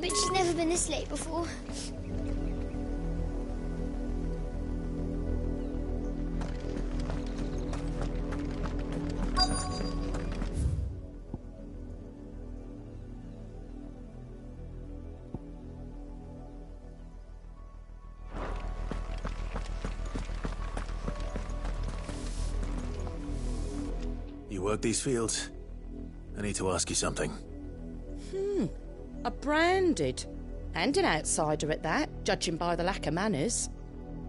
but she's never been this late before. You work these fields? I need to ask you something. A branded. And an outsider at that, judging by the lack of manners.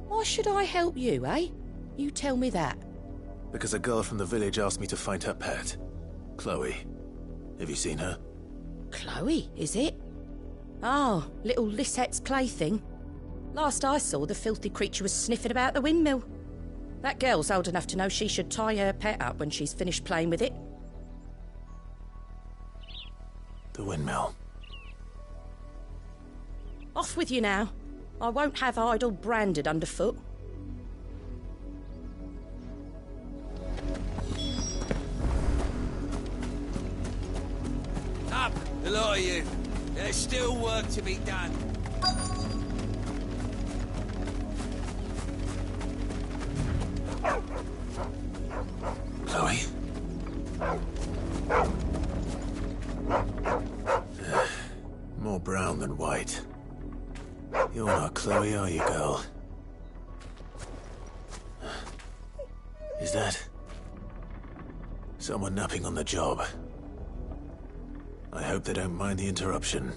Why should I help you, eh? You tell me that. Because a girl from the village asked me to find her pet. Chloe. Have you seen her? Chloe, is it? Oh, little Lisette's plaything. Last I saw, the filthy creature was sniffing about the windmill. That girl's old enough to know she should tie her pet up when she's finished playing with it. The windmill. Off with you now. I won't have idle branded underfoot. Up, the lot of you. There's still work to be done. Chloe? More brown than white. You're not Chloe, are you, girl? Is that someone napping on the job? I hope they don't mind the interruption.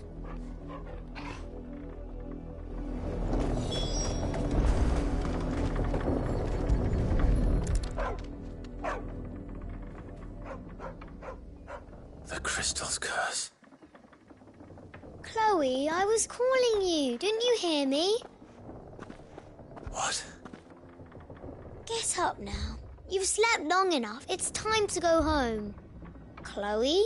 The crystal's curse. Chloe, I was calling you. Didn't you hear me? What? Get up now. You've slept long enough. It's time to go home. Chloe?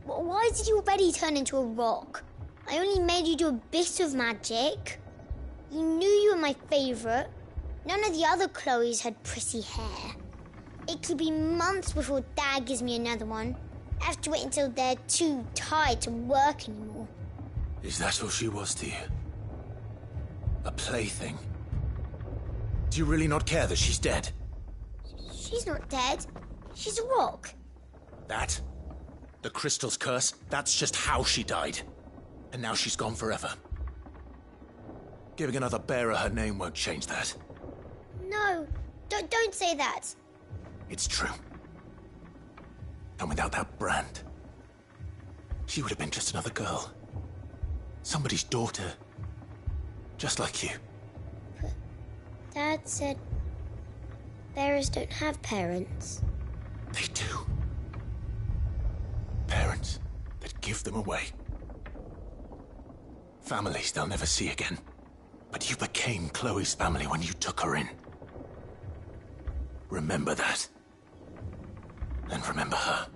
Why did you already turn into a rock? I only made you do a bit of magic. You knew you were my favourite. None of the other Chloes had pretty hair. It could be months before Dad gives me another one. I have to wait until they're too tired to work anymore. Is that all she was to you? A plaything? Do you really not care that she's dead? She's not dead. She's a rock. That? The crystal's curse? That's just how she died. And now she's gone forever. Giving another bearer her name won't change that. No, don't say that. It's true. And without that brand, she would have been just another girl. Somebody's daughter. Just like you. But Dad said bearers don't have parents. They do. Parents that give them away. Families they'll never see again. But you became Chloe's family when you took her in. Remember that. And remember her.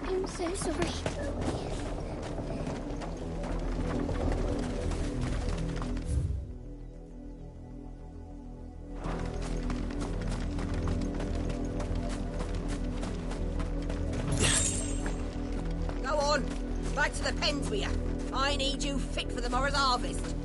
I'm so sorry. Go on, back to the pens with you. I need you fit for the morrow's harvest.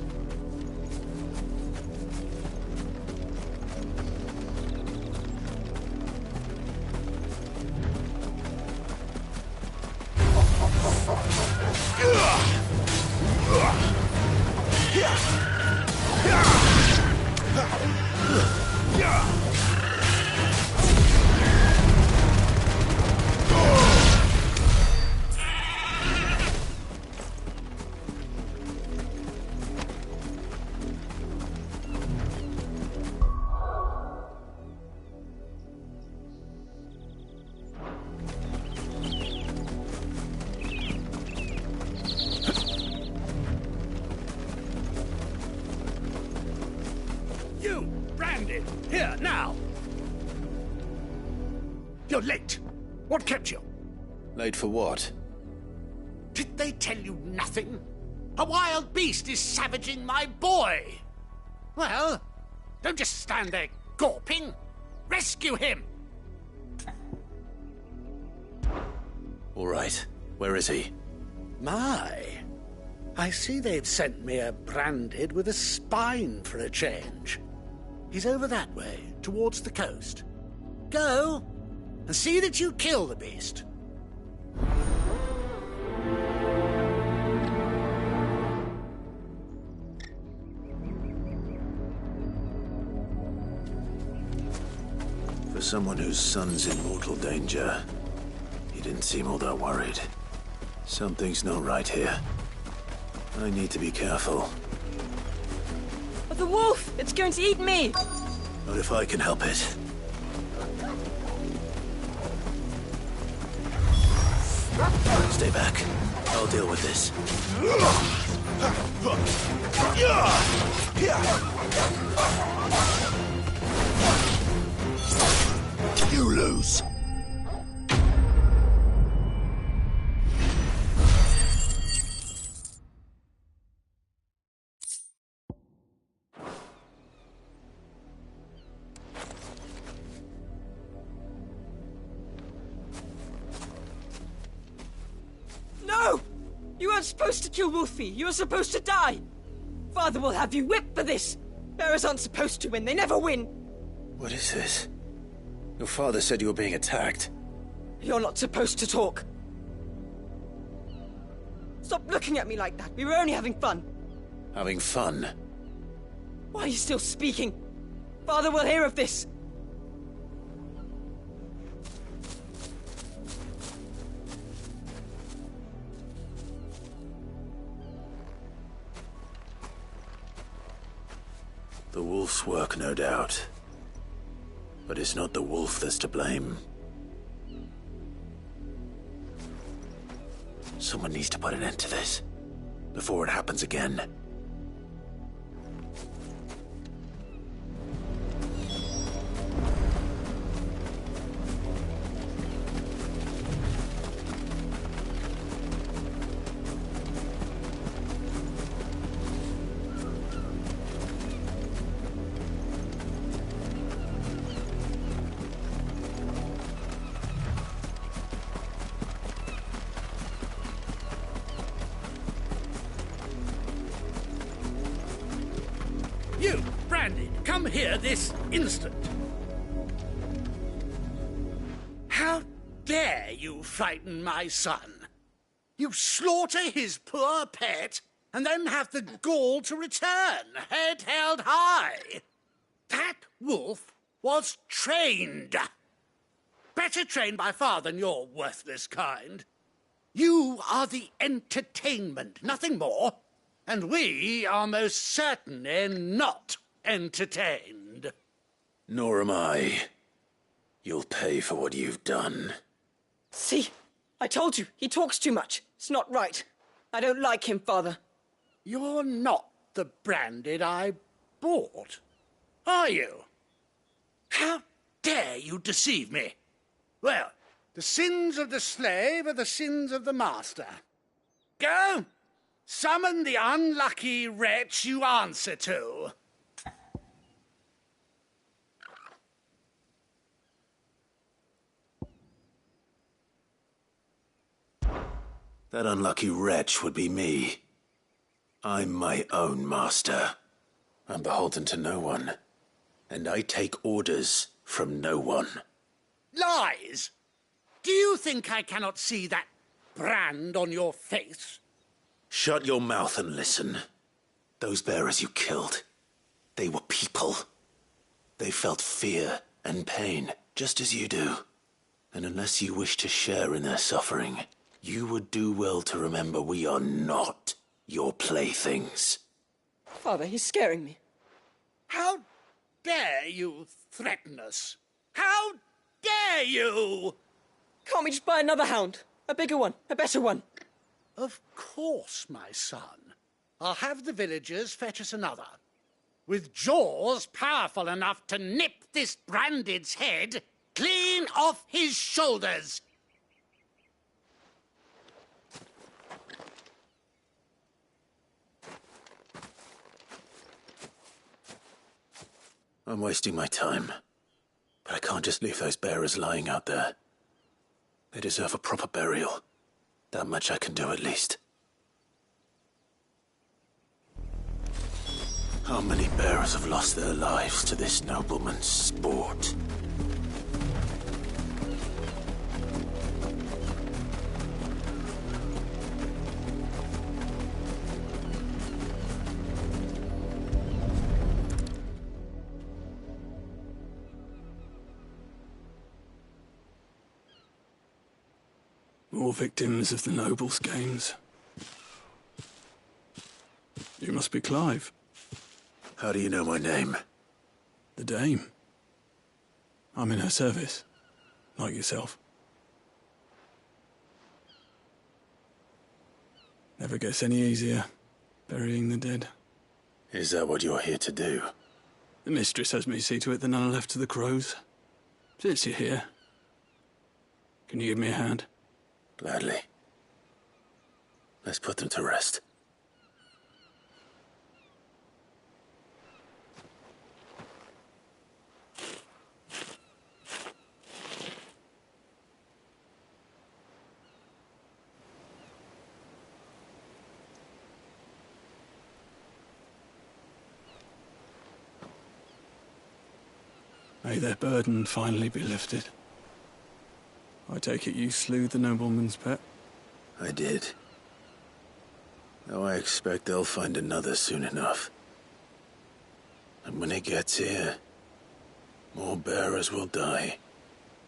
You're late. What kept you? Late for what? Did they tell you nothing? A wild beast is savaging my boy. Well, don't just stand there gawping. Rescue him. All right. Where is he? My. I see they've sent me a branded with a spine for a change. He's over that way, towards the coast. Go, and see that you kill the beast. For someone whose son's in mortal danger, he didn't seem all that worried. Something's not right here. I need to be careful. But the wolf! It's going to eat me! Not if I can help it. Stay back. I'll deal with this. You lose. No! You weren't supposed to kill Wolfie. You were supposed to die. Father will have you whipped for this. Bearers aren't supposed to win. They never win. What is this? Your father said you were being attacked. You're not supposed to talk. Stop looking at me like that. We were only having fun. Having fun? Why are you still speaking? Father will hear of this. The wolf's work, no doubt. But it's not the wolf that's to blame. Someone needs to put an end to this, before it happens again. You, Brandy, come here this instant. How dare you frighten my son? You slaughter his poor pet and then have the gall to return, head held high. That wolf was trained. Better trained by far than your worthless kind. You are the entertainment, nothing more. And we are most certainly not entertained. Nor am I. You'll pay for what you've done. See? I told you. He talks too much. It's not right. I don't like him, Father. You're not the branded I bought, are you? How dare you deceive me? Well, the sins of the slave are the sins of the master. Go! Summon the unlucky wretch you answer to. That unlucky wretch would be me. I'm my own master. I'm beholden to no one. And I take orders from no one. Lies! Do you think I cannot see that brand on your face? Shut your mouth and listen. Those bearers you killed, they were people. They felt fear and pain, just as you do. And unless you wish to share in their suffering, you would do well to remember we are not your playthings. Father, he's scaring me. How dare you threaten us? How dare you? Can't we just buy another hound? A bigger one, a better one. Of course, my son. I'll have the villagers fetch us another. With jaws powerful enough to nip this branded's head clean off his shoulders. I'm wasting my time. But I can't just leave those bearers lying out there. They deserve a proper burial. That much I can do at least. How many bearers have lost their lives to this nobleman's sport? More victims of the nobles' games. You must be Clive. How do you know my name? The Dame. I'm in her service, like yourself. Never gets any easier, burying the dead. Is that what you're here to do? The mistress has me see to it that none are left to the crows. Since you're here, can you give me a hand? Gladly. Let's put them to rest. May their burden finally be lifted. I take it you slew the nobleman's pet? I did. Though I expect they'll find another soon enough. And when it gets here, more bearers will die.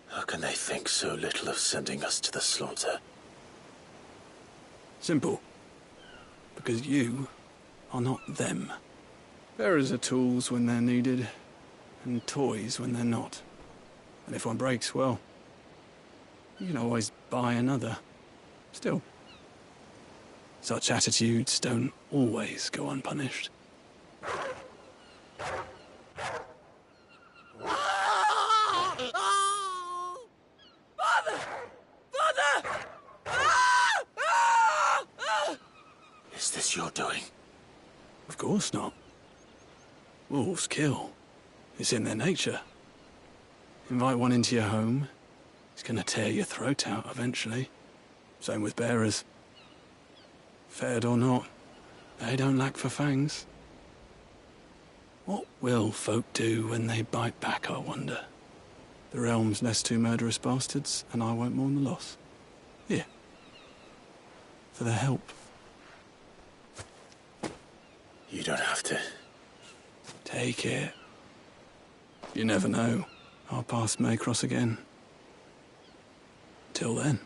How can they think so little of sending us to the slaughter? Simple. Because you are not them. Bearers are tools when they're needed, and toys when they're not. And if one breaks, well, you can always buy another. Still, such attitudes don't always go unpunished. Father! Father! Is this your doing? Of course not. Wolves kill. It's in their nature. Invite one into your home, he's gonna tear your throat out eventually. Same with bearers. Fed or not, they don't lack for fangs. What will folk do when they bite back, I wonder? The realm's less two murderous bastards, and I won't mourn the loss. Here. For their help. You don't have to. Take it. You never know. Our paths may cross again. Till then.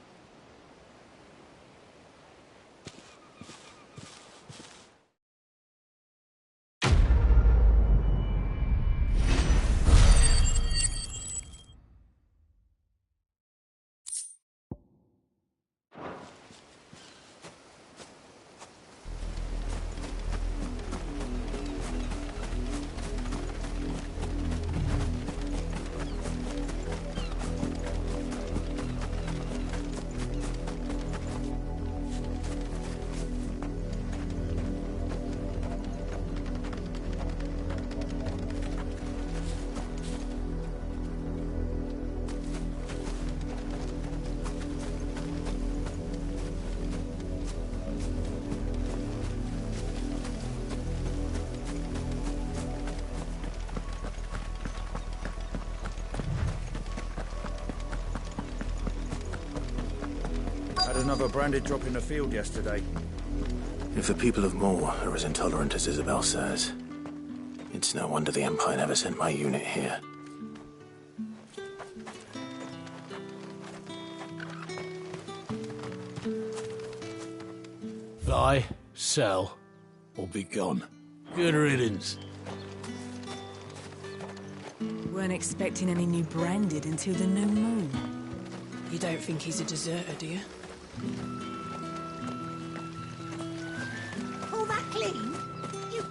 Another branded drop in the field yesterday. If the people of Moor are as intolerant as Isabel says, it's no wonder the Empire never sent my unit here. Buy, sell, or be gone. Good riddance. Weren't expecting any new branded until the new moon. You don't think he's a deserter, do you? All that clean? You...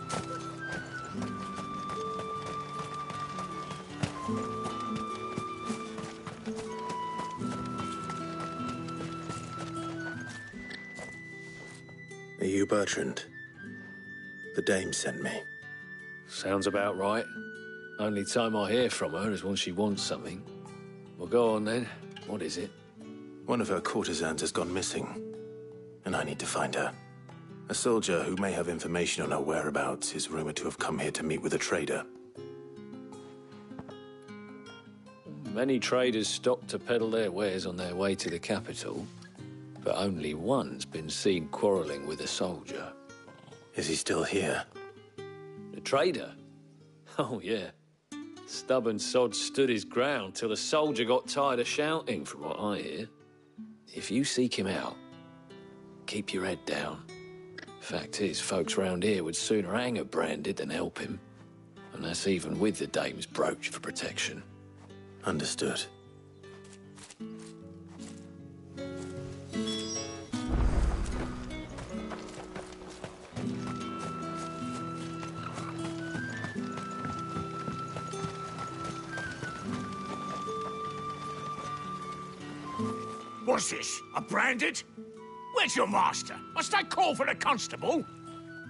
you Bertrand? The dame sent me. Sounds about right. Only time I hear from her is when she wants something. Well, go on then. What is it? One of her courtesans has gone missing, and I need to find her. A soldier who may have information on her whereabouts is rumored to have come here to meet with a trader. Many traders stop to peddle their wares on their way to the capital, but only one's been seen quarrelling with a soldier. Is he still here? The trader? Oh, yeah. Stubborn sod stood his ground till the soldier got tired of shouting, from what I hear. If you seek him out, keep your head down. Fact is, folks round here would sooner hang a branded than help him. And that's even with the dame's brooch for protection. Understood. What's this? A branded? Where's your master? Must I call for the constable?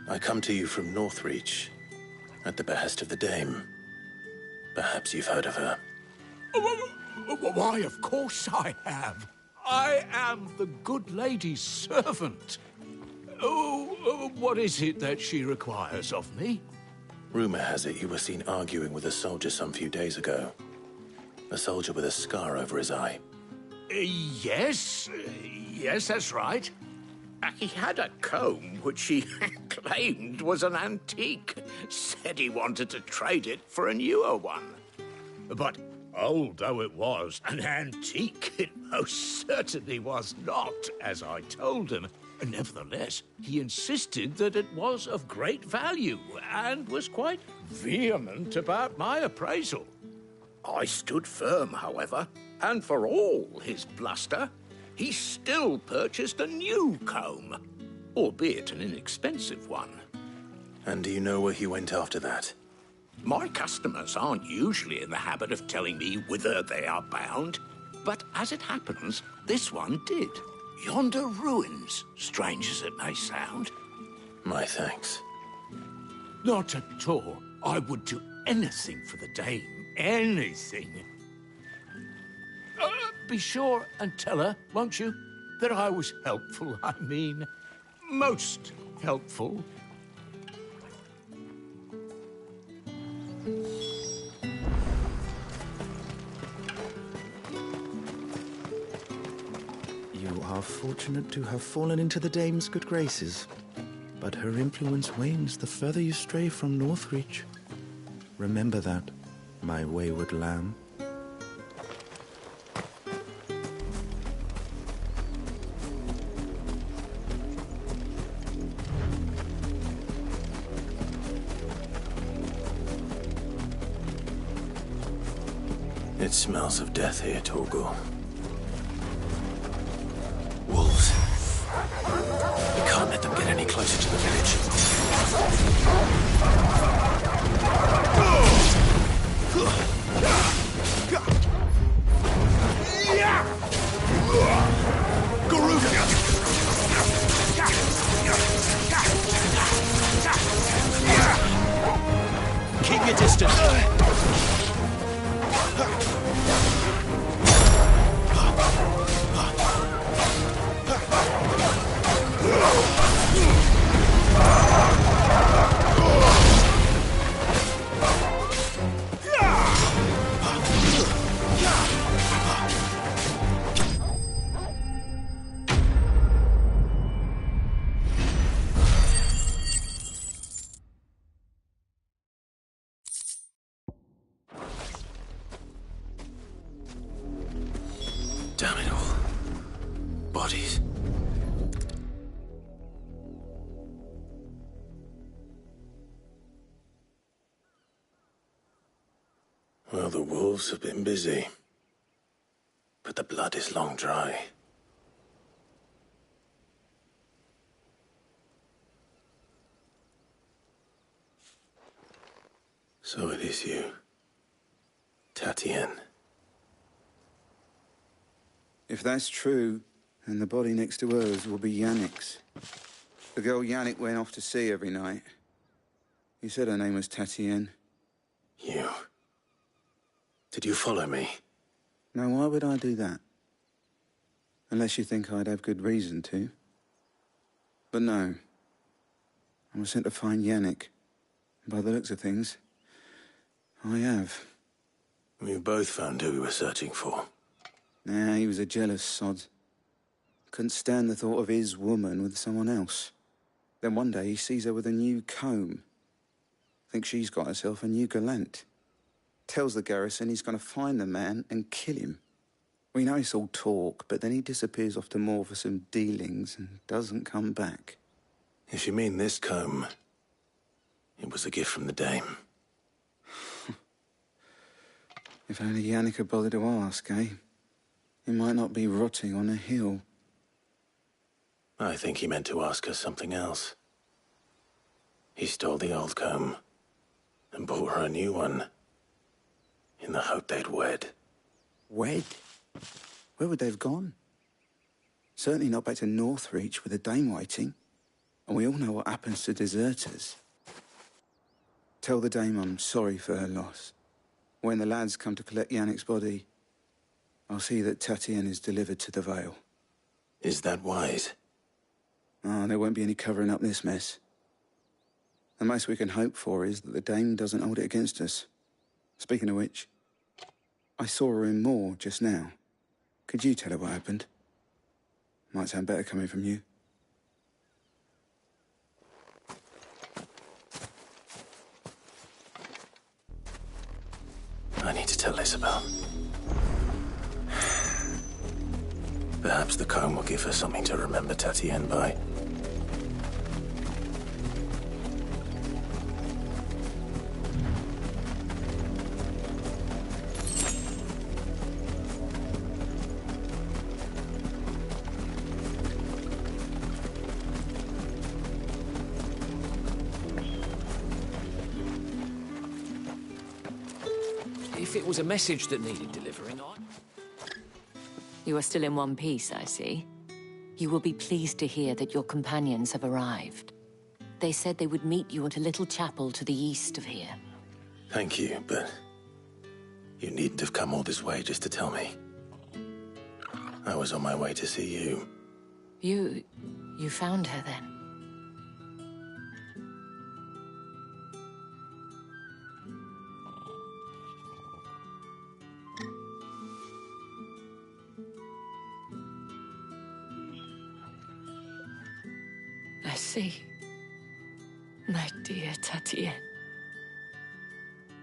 I come to you from Northreach, at the behest of the dame. Perhaps you've heard of her. Why, of course I have. I am the good lady's servant. What is it that she requires of me? Rumor has it you were seen arguing with a soldier some few days ago. A soldier with a scar over his eye. Yes, that's right. He had a comb which he claimed was an antique. Said he wanted to trade it for a newer one. But old though it was, an antique it most certainly was not, as I told him. Nevertheless, he insisted that it was of great value and was quite vehement about my appraisal. I stood firm, however, and for all his bluster, he still purchased a new comb, albeit an inexpensive one. And do you know where he went after that? My customers aren't usually in the habit of telling me whither they are bound, but as it happens, this one did. Yonder ruins, strange as it may sound. My thanks. Not at all. I would do anything for the dame. Anything. Be sure and tell her, won't you, that I was helpful. I mean, most helpful. You are fortunate to have fallen into the dame's good graces, but her influence wanes the further you stray from Northreach. Remember that, my wayward lamb. It smells of death here, Torgal. Wolves. We can't let them get any closer to the village. Keep your distance. Damn it all. Bodies. Well, the wolves have been busy. But the blood is long dry. So it is you, Tatienne. If that's true, then the body next to hers will be Yannick's. The girl Yannick went off to sea every night. He said her name was Tatienne. You... Did you follow me? Now, why would I do that? Unless you think I'd have good reason to. But no. I was sent to find Yannick. By the looks of things, I have. We both found who we were searching for. Nah, he was a jealous sod. Couldn't stand the thought of his woman with someone else. Then one day he sees her with a new comb. Thinks she's got herself a new gallant. Tells the garrison he's going to find the man and kill him. We know it's all talk, but then he disappears off to Moor for some dealings and doesn't come back. If you mean this comb, it was a gift from the dame. If only Yannick had bothered to ask, eh? He might not be rotting on a hill. I think he meant to ask us something else. He stole the old comb and bought her a new one in the hope they'd wed. Wed? Where would they have gone? Certainly not back to Northreach with a dame waiting. And we all know what happens to deserters. Tell the dame I'm sorry for her loss. When the lads come to collect Yannick's body, I'll see that Tatienne is delivered to the Vale. Is that wise? Ah, there won't be any covering up this mess. The most we can hope for is that the dame doesn't hold it against us. Speaking of which, I saw her in Moor just now. Could you tell her what happened? Might sound better coming from you. I need to tell Isabel. Perhaps the comb will give her something to remember Tatienne by. If it was a message that needed delivering on... You are still in one piece, I see. You will be pleased to hear that your companions have arrived. They said they would meet you at a little chapel to the east of here. Thank you, but you needn't have come all this way just to tell me. I was on my way to see you. You found her then? I see. My dear Tatienne.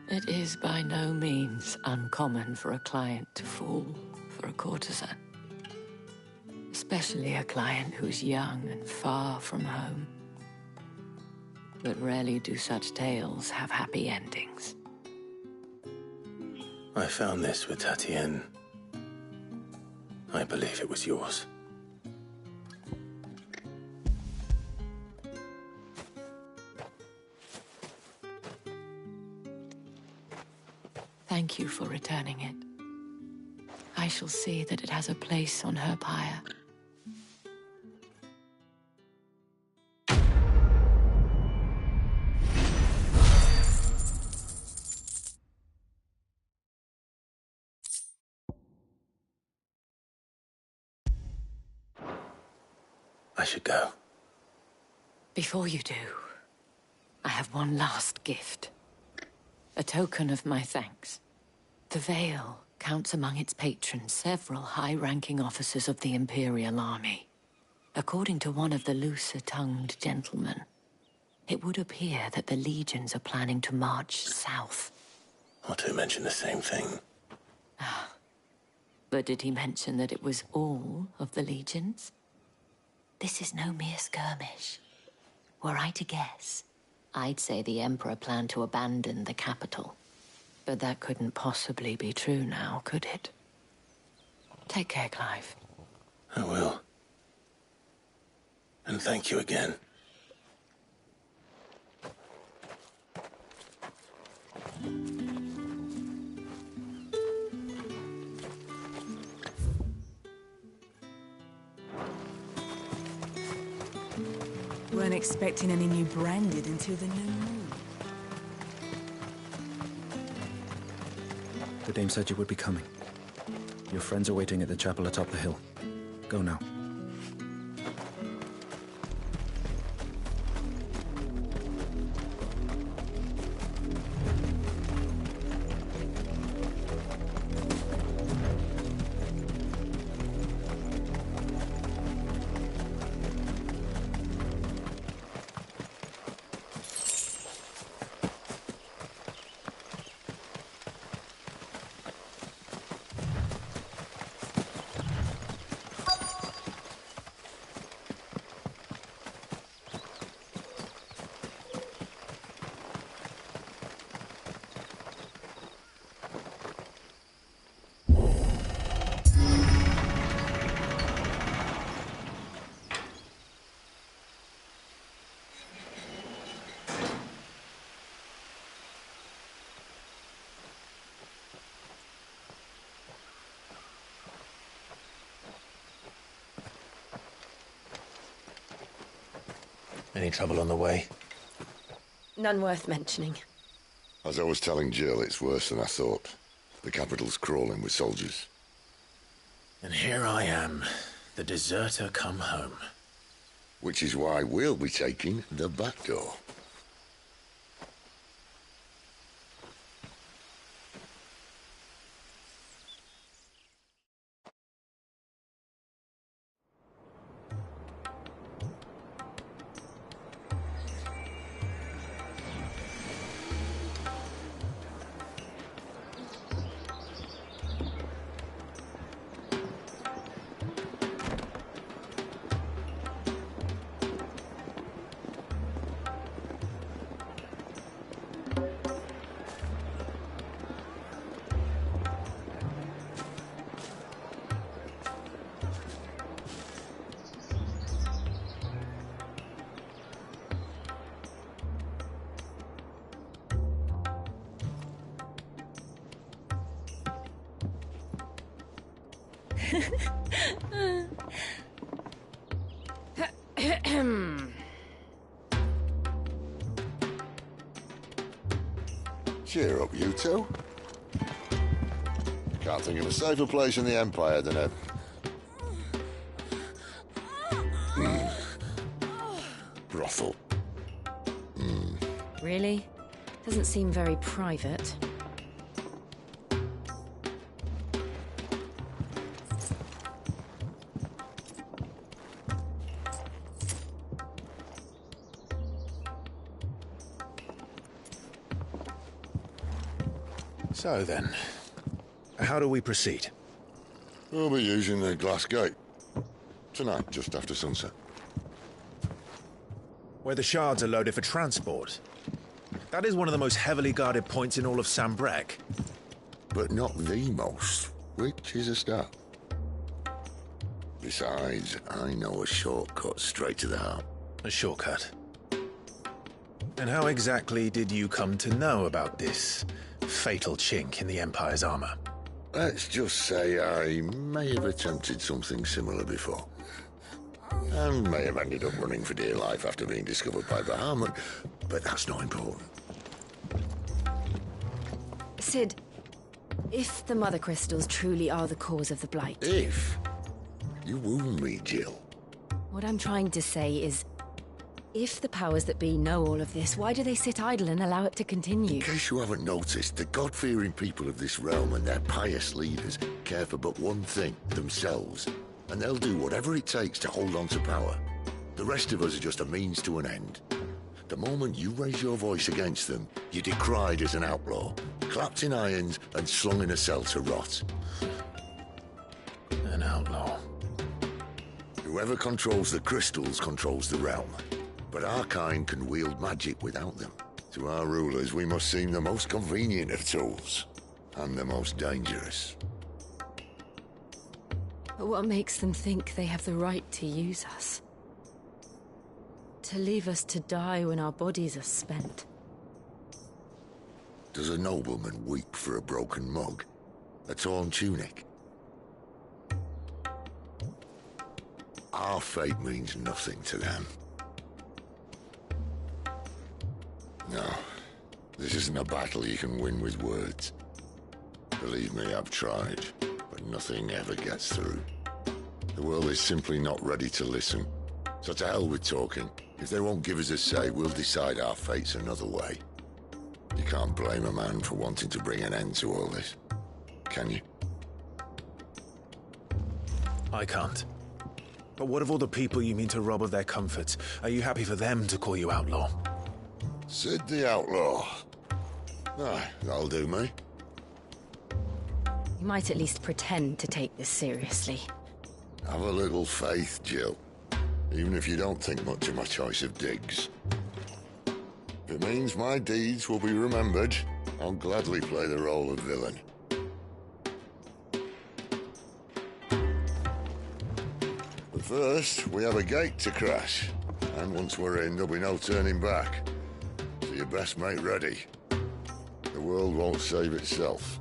It is by no means uncommon for a client to fall for a courtesan. Especially a client who's young and far from home. But rarely do such tales have happy endings. I found this with Tatienne. I believe it was yours. Thank you for returning it. I shall see that it has a place on her pyre. I should go. Before you do, I have one last gift. A token of my thanks. The Vale counts among its patrons several high-ranking officers of the Imperial Army. According to one of the looser-tongued gentlemen, it would appear that the legions are planning to march south. Otto mentioned the same thing. But did he mention that it was all of the legions? This is no mere skirmish. Were I to guess, I'd say the Emperor planned to abandon the capital. But that couldn't possibly be true now, could it? Take care, Clive. I will. And thank you again. Weren't expecting any new branded until the new moon. The dame said you would be coming. Your friends are waiting at the chapel atop the hill. Go now. Any trouble on the way? None worth mentioning. As I was telling Jill, it's worse than I thought. The capital's crawling with soldiers. And here I am, the deserter come home. Which is why we'll be taking the back door. Cheer up, you two. Can't think of a safer place in the Empire than a... brothel. Really? Doesn't seem very private. So then, how do we proceed? We'll be using the glass gate. Tonight, just after sunset. Where the shards are loaded for transport. That is one of the most heavily guarded points in all of Sambrec. But not the most, which is a start. Besides, I know a shortcut straight to the heart. A shortcut? And how exactly did you come to know about this fatal chink in the Empire's armor? Let's just say I may have attempted something similar before. And may have ended up running for dear life after being discovered by Bahamut, but that's not important. Sid, if the Mother Crystals truly are the cause of the Blight... If? You wound me, Jill. What I'm trying to say is, if the powers that be know all of this, why do they sit idle and allow it to continue? In case you haven't noticed, the God-fearing people of this realm and their pious leaders care for but one thing, themselves. And they'll do whatever it takes to hold on to power. The rest of us are just a means to an end. The moment you raise your voice against them, you're decried as an outlaw, clapped in irons and slung in a cell to rot. An outlaw. Whoever controls the crystals controls the realm. But our kind can wield magic without them. To our rulers, we must seem the most convenient of tools. And the most dangerous. But what makes them think they have the right to use us? To leave us to die when our bodies are spent? Does a nobleman weep for a broken mug? A torn tunic? Our fate means nothing to them. This isn't a battle you can win with words. Believe me, I've tried, but nothing ever gets through. The world is simply not ready to listen. So to hell with talking. If they won't give us a say, we'll decide our fates another way. You can't blame a man for wanting to bring an end to all this, can you? I can't. But what of all the people you mean to rob of their comforts? Are you happy for them to call you outlaw? Sid the Outlaw. Aye, that'll do me. You might at least pretend to take this seriously. Have a little faith, Jill. Even if you don't think much of my choice of digs. If it means my deeds will be remembered, I'll gladly play the role of villain. But first, we have a gate to crash. And once we're in, there'll be no turning back. So you best make ready. The world won't save itself.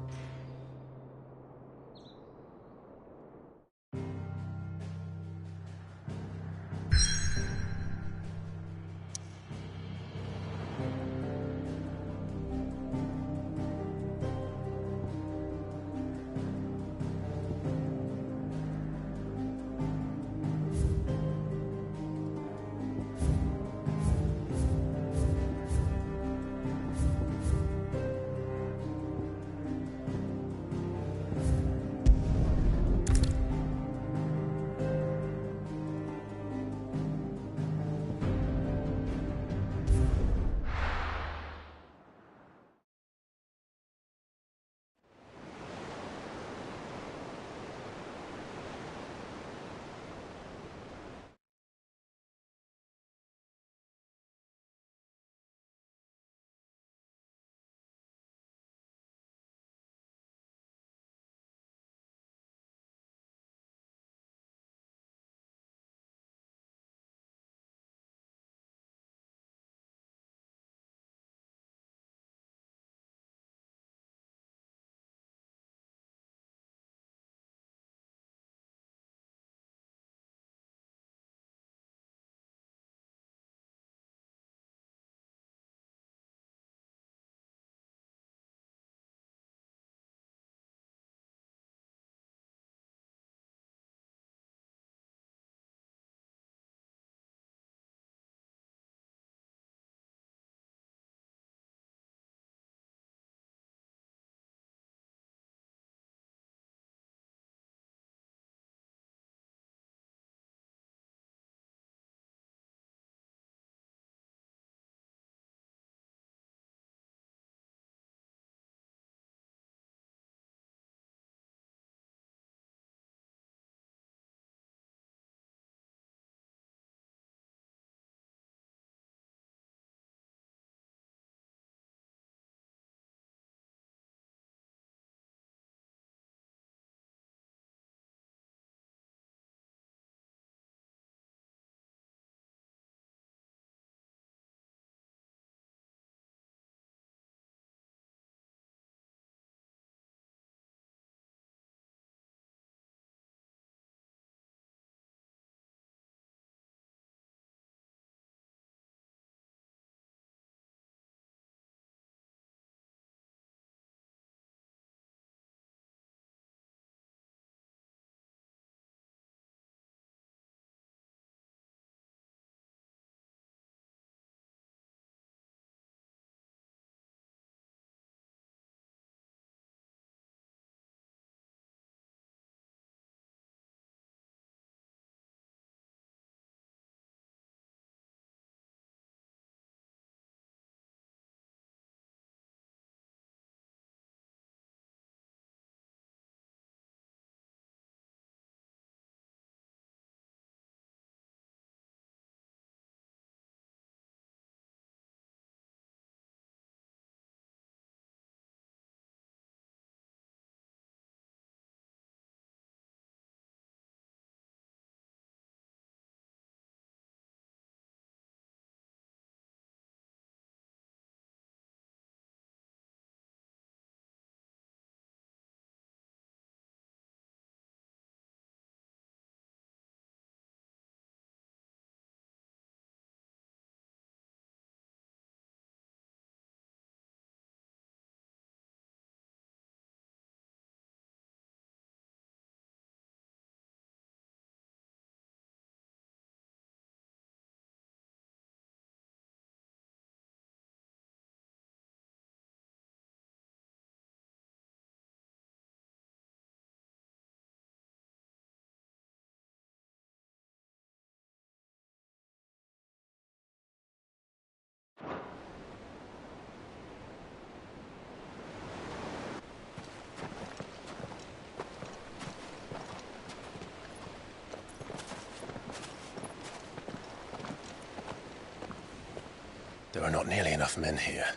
There are not nearly enough men here.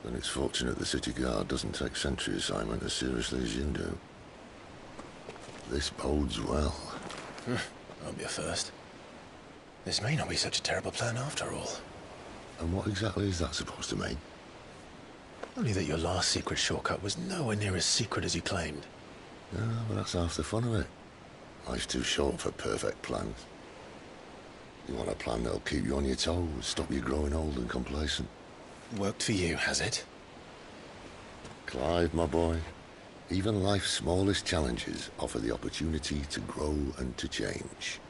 Then it's fortunate the city guard doesn't take sentry assignment as seriously as you do. This bodes well. That'll be a first. This may not be such a terrible plan after all. And what exactly is that supposed to mean? Only that your last secret shortcut was nowhere near as secret as you claimed. Yeah, but that's half the fun of it. Life's too short for perfect plans. You want a plan that'll keep you on your toes, stop you growing old and complacent. Worked for you, has it? Clive, my boy, even life's smallest challenges offer the opportunity to grow and to change.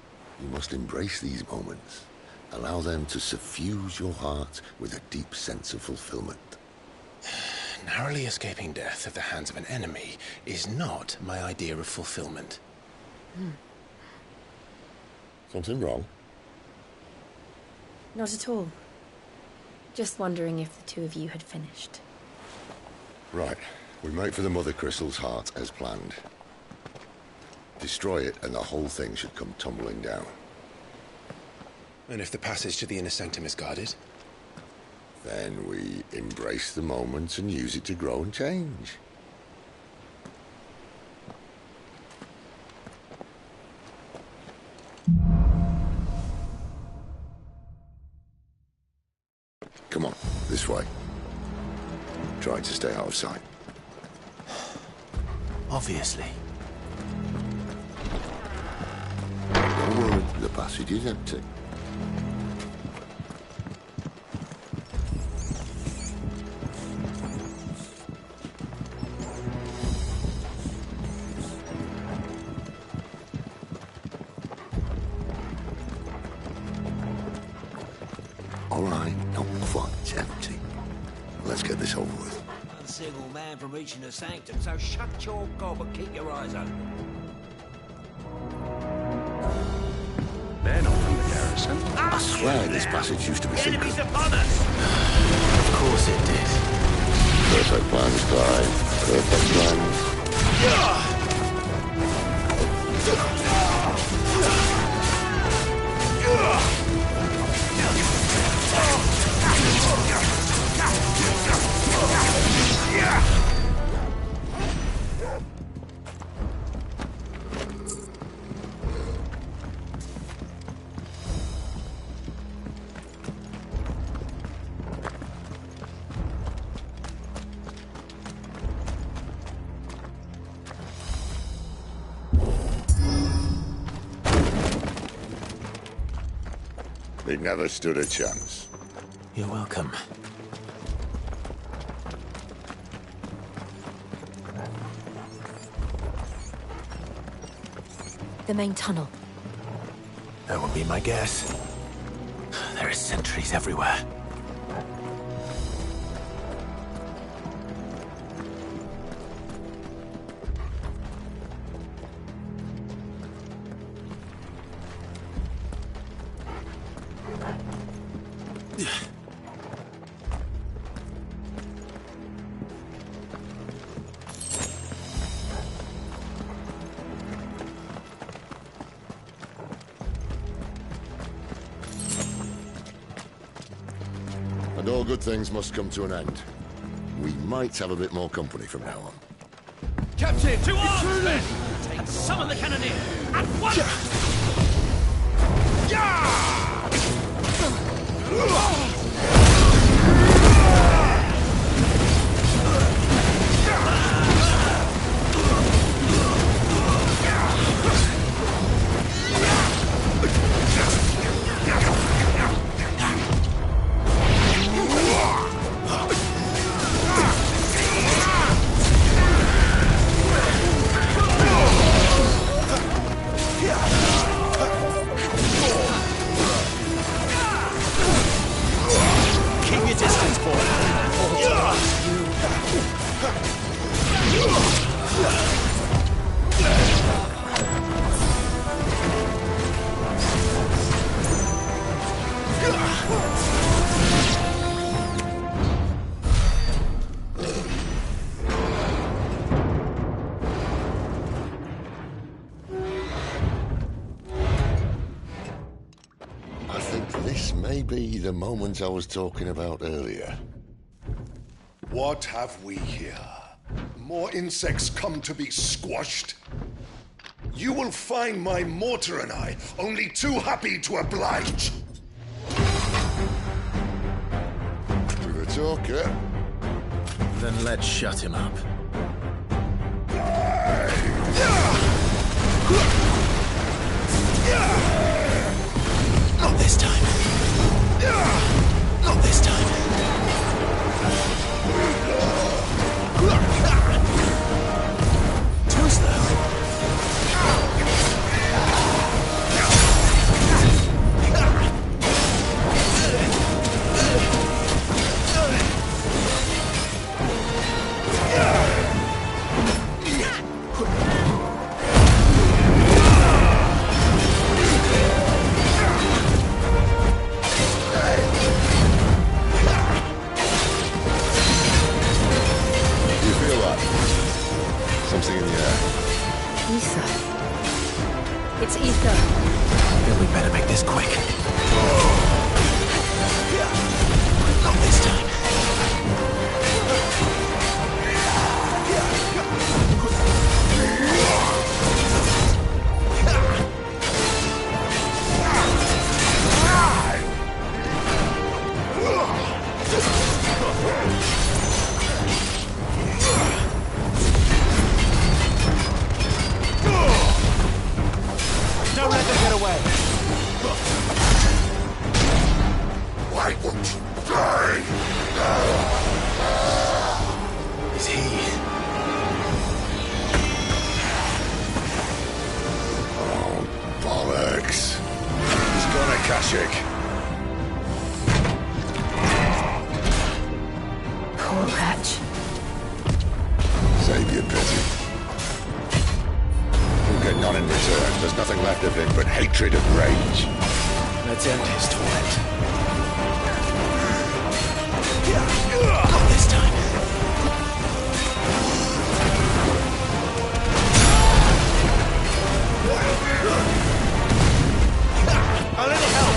You must embrace these moments. Allow them to suffuse your heart with a deep sense of fulfillment. Narrowly escaping death at the hands of an enemy is not my idea of fulfillment. Something wrong? Not at all. Just wondering if the two of you had finished. Right. We make for the Mother Crystal's heart as planned. Destroy it and the whole thing should come tumbling down. And if the passage to the inner sanctum is guarded? Then we embrace the moment and use it to grow and change. Come on, this way. Trying to stay out of sight. Obviously. Don't worry, the passage is empty. All right, not quite empty. Let's get this over with. One single man from reaching the sanctum, so shut your gob and keep your eyes open. They're not from the garrison. I swear this passage used to be secret. Enemies upon us! Of course it did. Perfect plans, Clive. Perfect plans. They never stood a chance. You're welcome. The main tunnel. That would be my guess. There are sentries everywhere. And all good things must come to an end. We might have a bit more company from now on. Captain, to arms, men! And summon the cannoneer! At once! Maybe the moment I was talking about earlier. What have we here? More insects come to be squashed? You will find my mortar and I only too happy to oblige. To the talker. Then let's shut him up. Not this time. Not this time. Too slow. Something in the air. Ether. It's ether. Then we better make this quick. Not this time. Don't let them get away. Why won't you die? Is he? Oh, bollocks. He's gone, Akashic. Poor wretch. Save your pity. He'll get none in return. There's nothing left of him but hatred and rage. Let's end his torment. Not this time. A little help.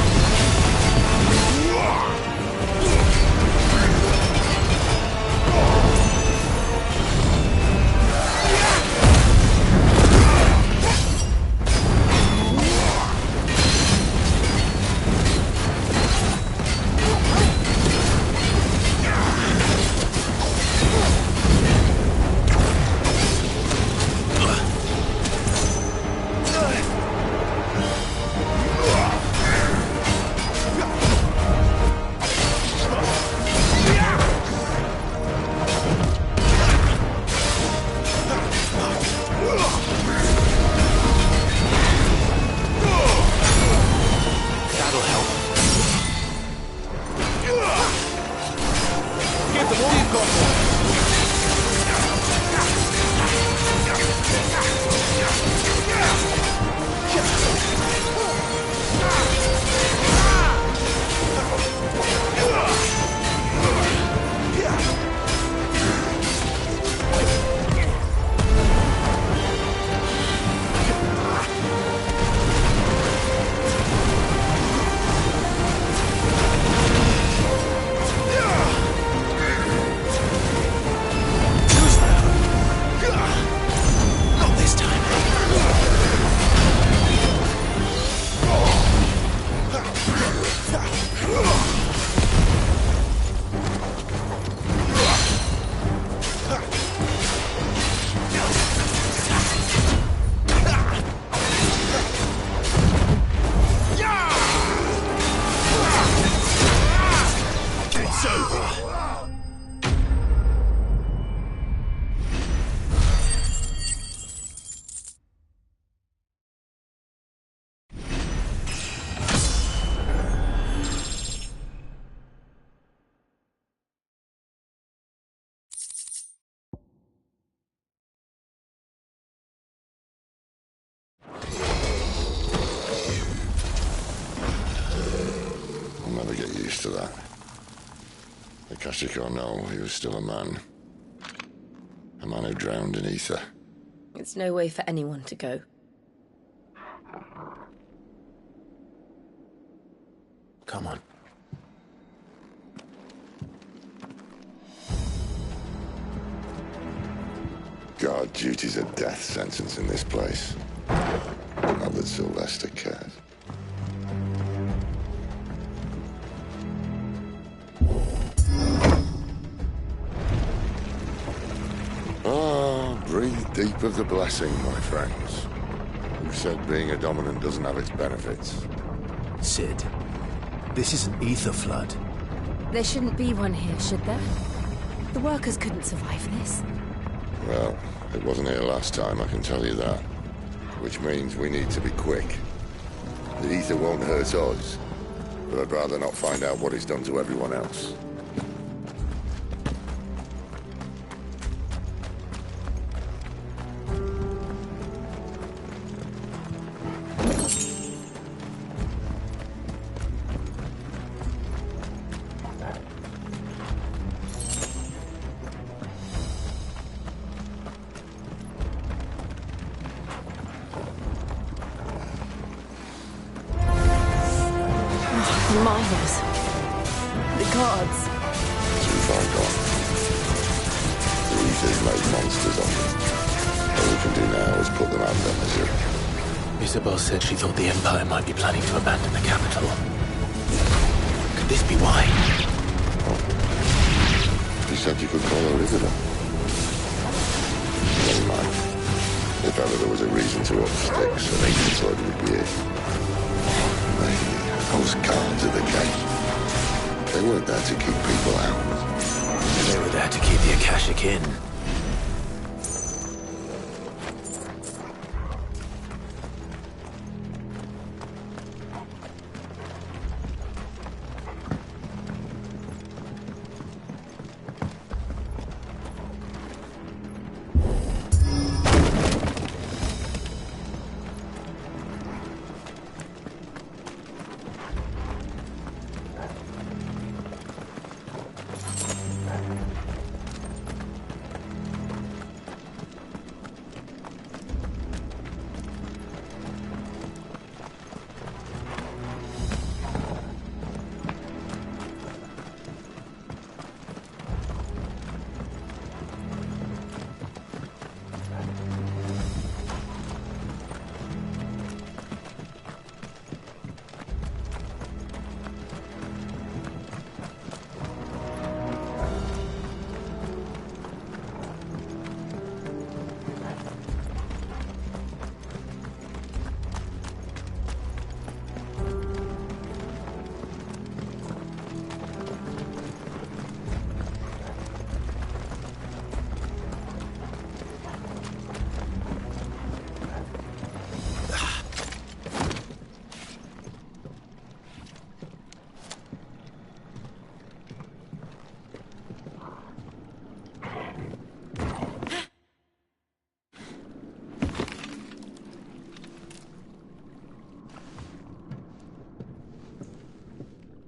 I'll never get used to that. Akashic or no, he was still a man. A man who drowned in ether. It's no way for anyone to go. Come on. Guard duty's a death sentence in this place. Not that Sylvester cares. Breathe deep of the blessing, my friends. Who said being a dominant doesn't have its benefits? Sid, this is an ether flood. There shouldn't be one here, should there? The workers couldn't survive this. Well, it wasn't here last time, I can tell you that. Which means we need to be quick. The ether won't hurt us, but I'd rather not find out what it's done to everyone else. Miners. The gods. Too far gone. The ether's made monsters of them. All we can do now is put them out of their misery. Isabel said she thought the Empire might be planning to abandon the capital. Could this be why? She said you could call her Isabel. Never mind. If ever there was a reason to up sticks, an ancient blood would be it. Maybe those guards at the gate. They weren't there to keep people out. They were there to keep the Akashic in.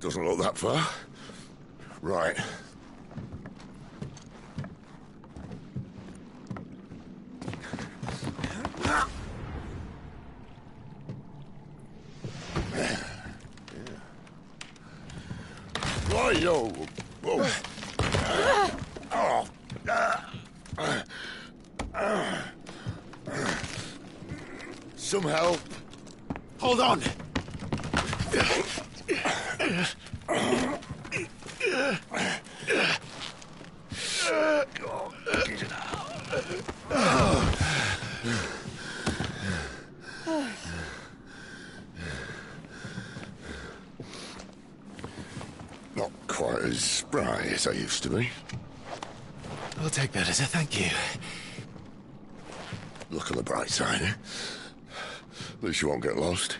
Doesn't look that far. Right. Right-yo. Whoa. Some help. Hold on. Not quite as spry as I used to be. I'll take that as a thank you. Look on the bright side, eh? At least you won't get lost.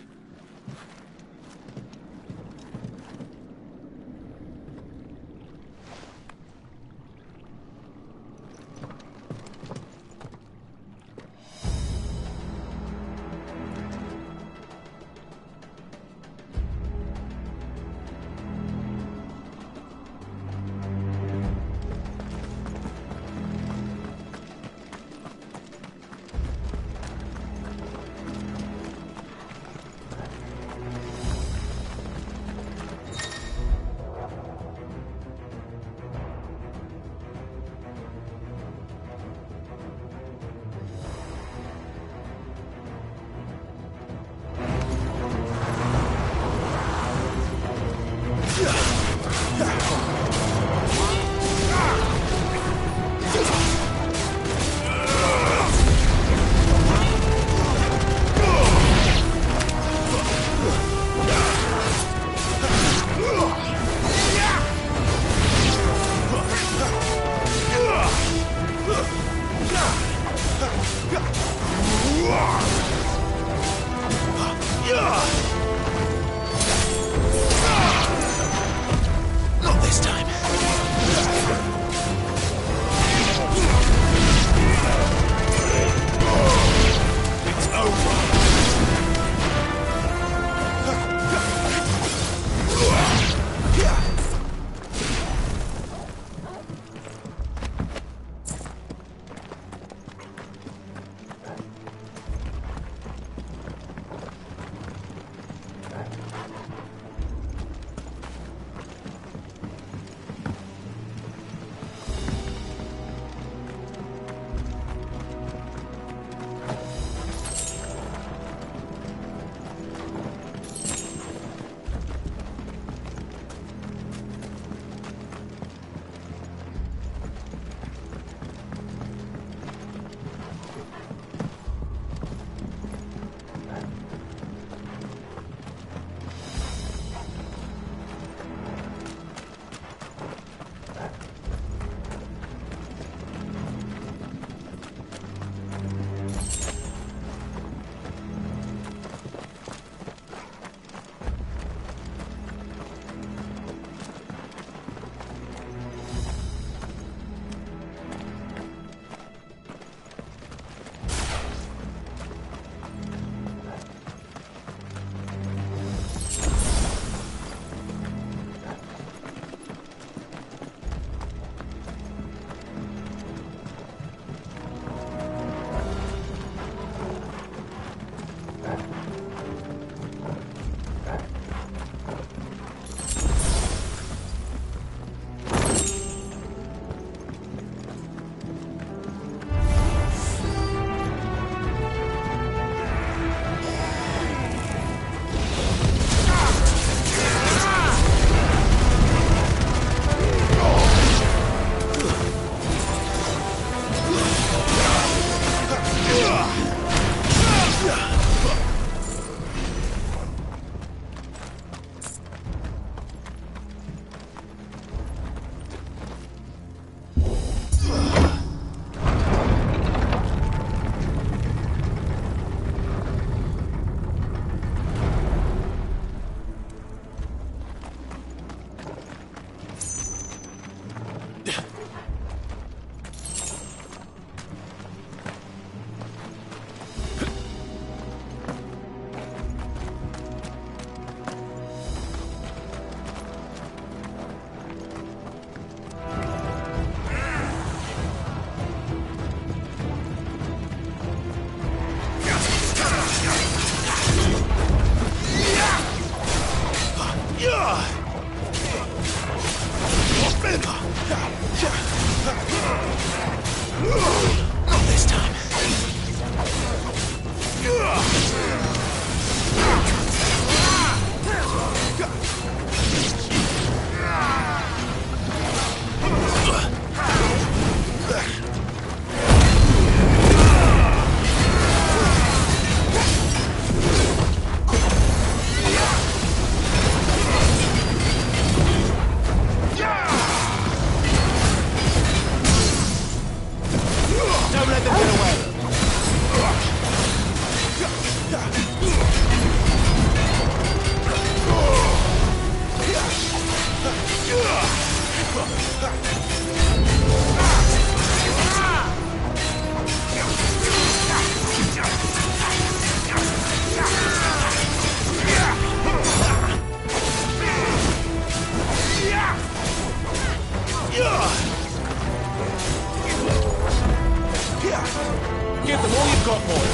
Give them all you've got, boy.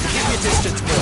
Keep your distance, boy.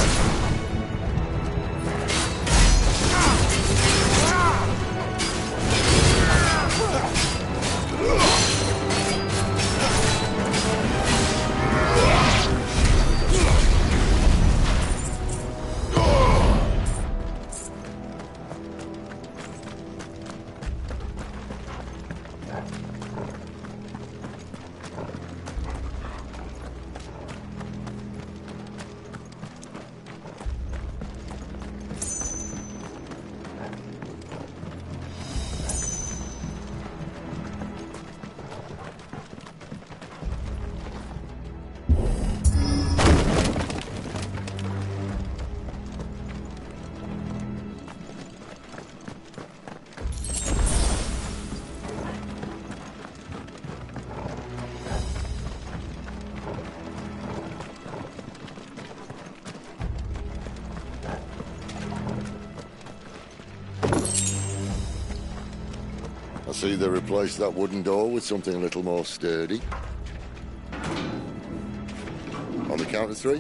I see they replaced that wooden door with something a little more sturdy. On the count of 3.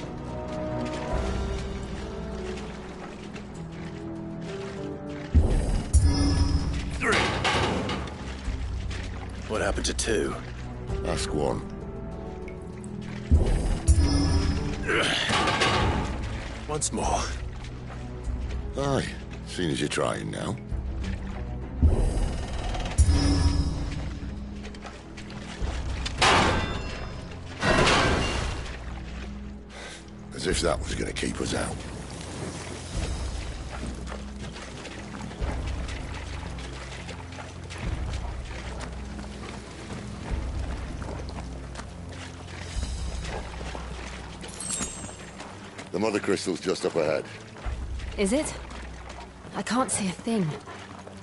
What happened to 2? Ask 1. Once more. Aye, seeing as you're trying now. As if that was going to keep us out. The mother crystal's just up ahead. Is it? I can't see a thing.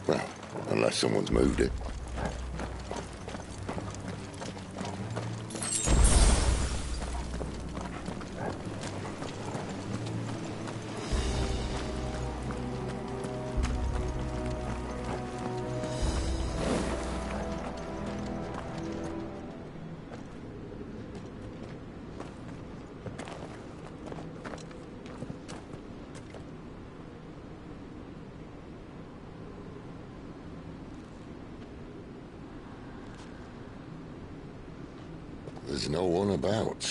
Well, unless someone's moved it. There's no one about.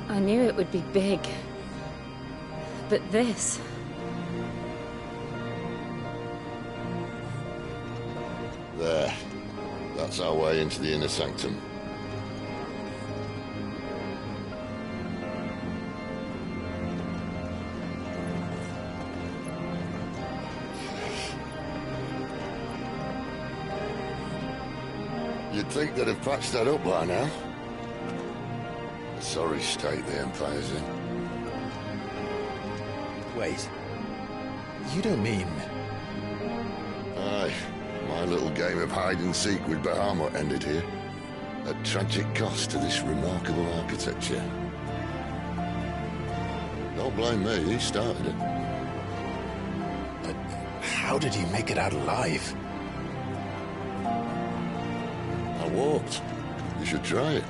I knew it would be big. But this... There. That's our way into the inner sanctum. You'd think they'd have patched that up by now. A sorry state the Empire's in. Wait. You don't mean... Aye. My little game of hide-and-seek with Bahamut ended here. At tragic cost to this remarkable architecture. Don't blame me, he started it. But how did he make it out alive? I walked. You should try it.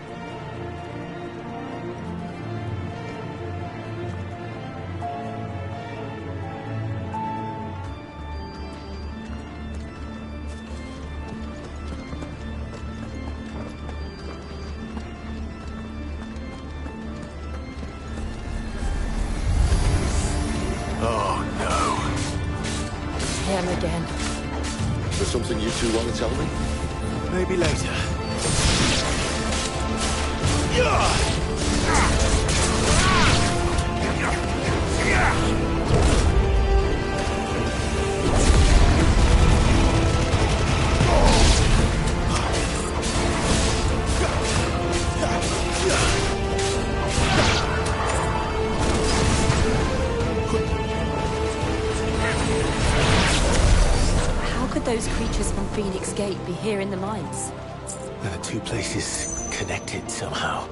two want to tell me? Maybe later. How could those creatures from Phoenix Gate be here in the mines? There are two places connected somehow.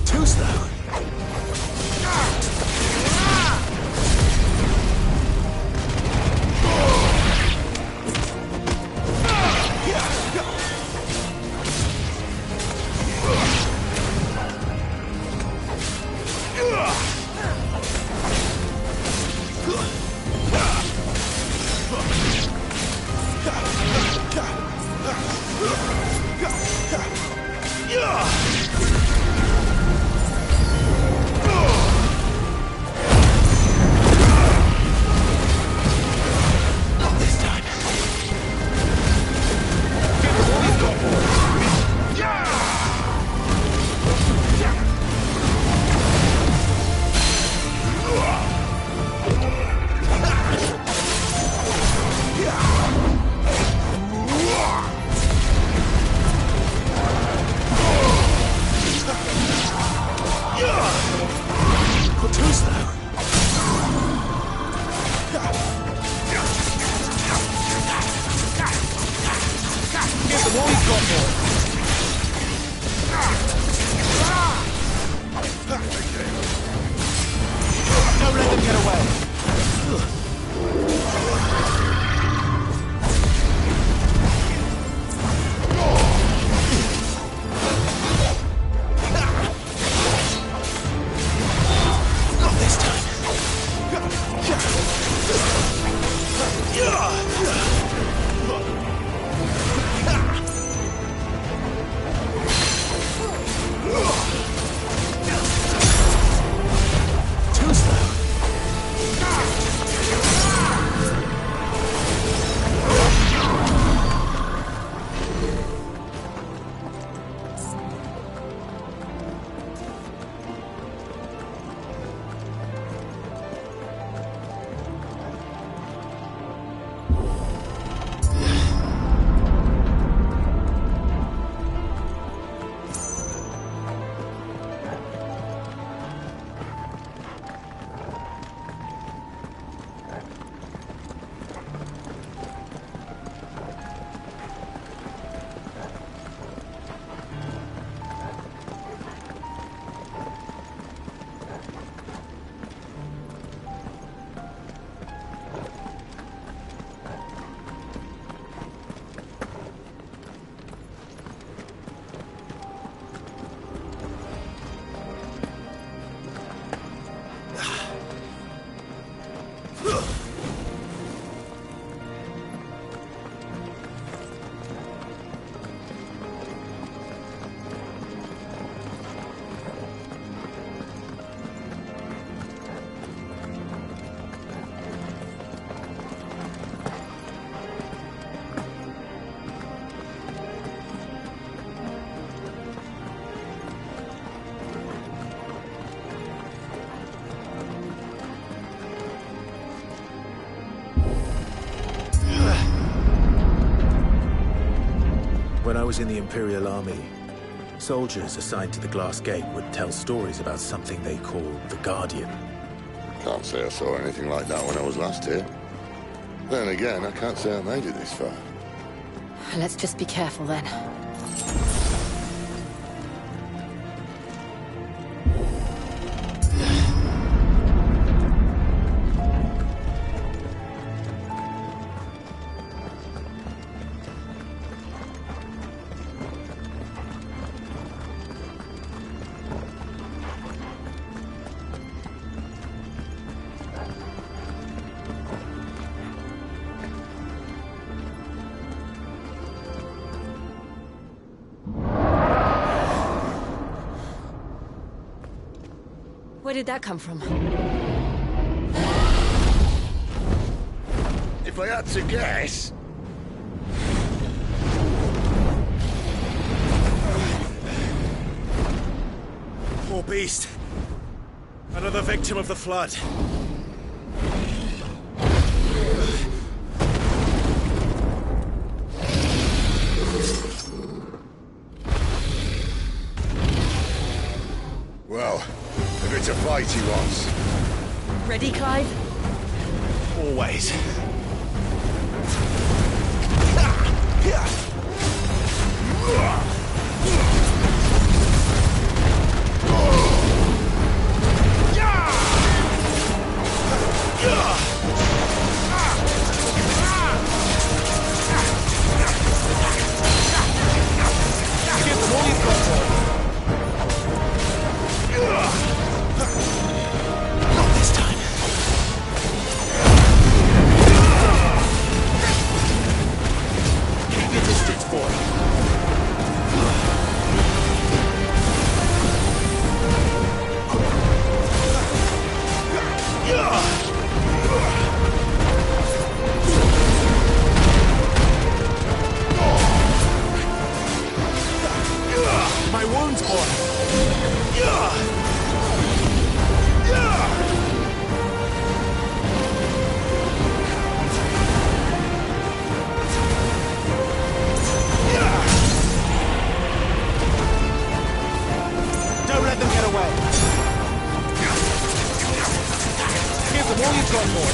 Too slow. Don't let them get away. Not this time. Too slow. When I was in the Imperial Army, soldiers assigned to the Glass Gate would tell stories about something they called the Guardian. Can't say I saw anything like that when I was last here. Then again, I can't say I made it this far. Let's just be careful then. Where did that come from? If I had to guess... Poor beast. Another victim of the flood. Well, if it's a fight he wants. Ready, Clive? Always. Not this time. Keep your distance, boy. My wounds, boy. Don't let them get away. Give them all you've got, boy.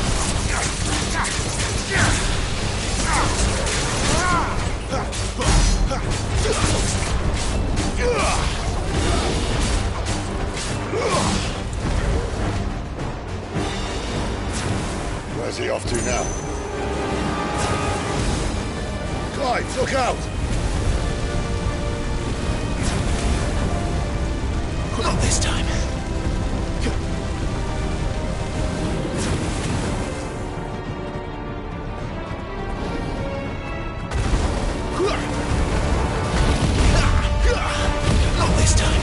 Where's he off to now? Clive, look out! Not this time. Not this time.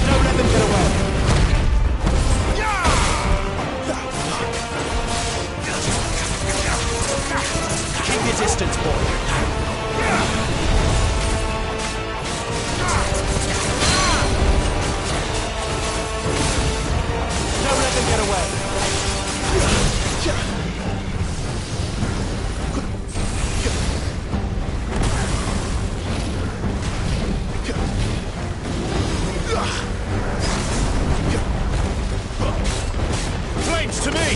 Don't let them get away. Keep your distance, boy. Don't let them get away. Flames to me!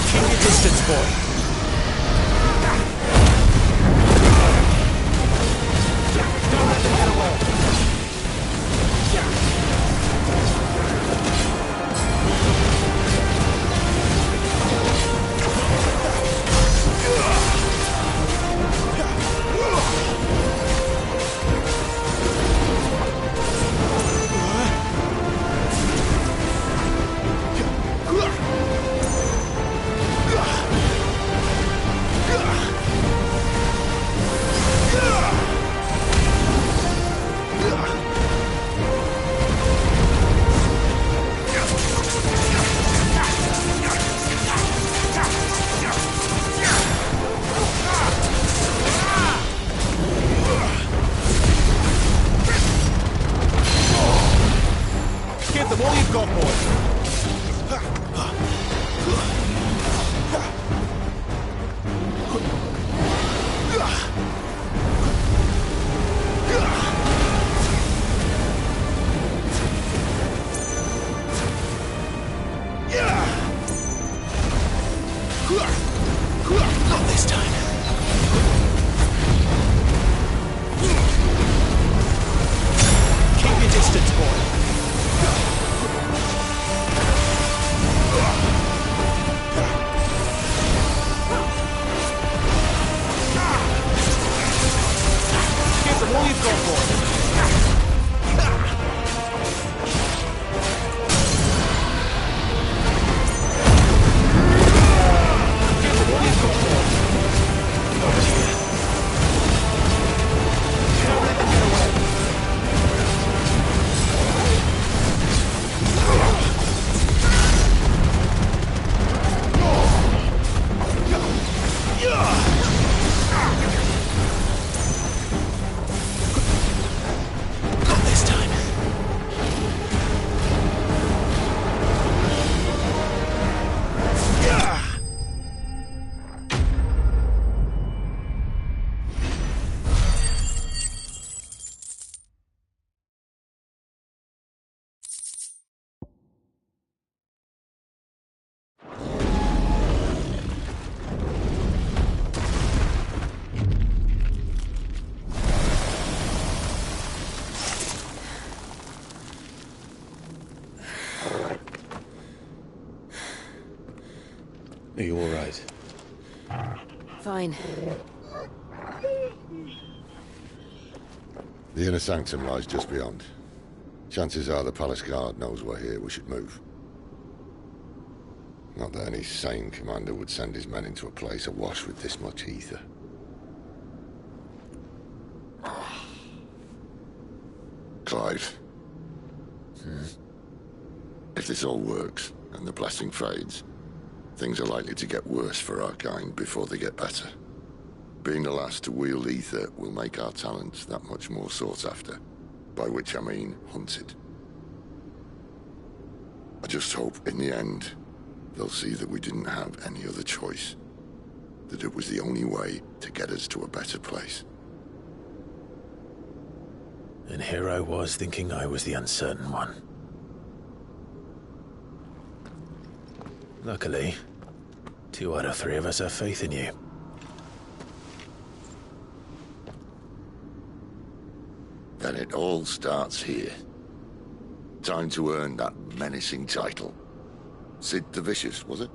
Keep your distance, boy. Don't let them get away. Give them all you've got, boy. Not this time. Keep your distance, boy. Give them all you've got, boy. Are you all right? Fine. The inner sanctum lies just beyond. Chances are the palace guard knows we're here. We should move. Not that any sane commander would send his men into a place awash with this much ether. Clive. If this all works, and the blessing fades, things are likely to get worse for our kind before they get better. Being the last to wield ether will make our talents that much more sought after, by which I mean hunted. I just hope, in the end, they'll see that we didn't have any other choice, that it was the only way to get us to a better place. And here I was thinking I was the uncertain one. Luckily, 2 out of 3 of us have faith in you. Then it all starts here. Time to earn that menacing title. Sid the Vicious, was it?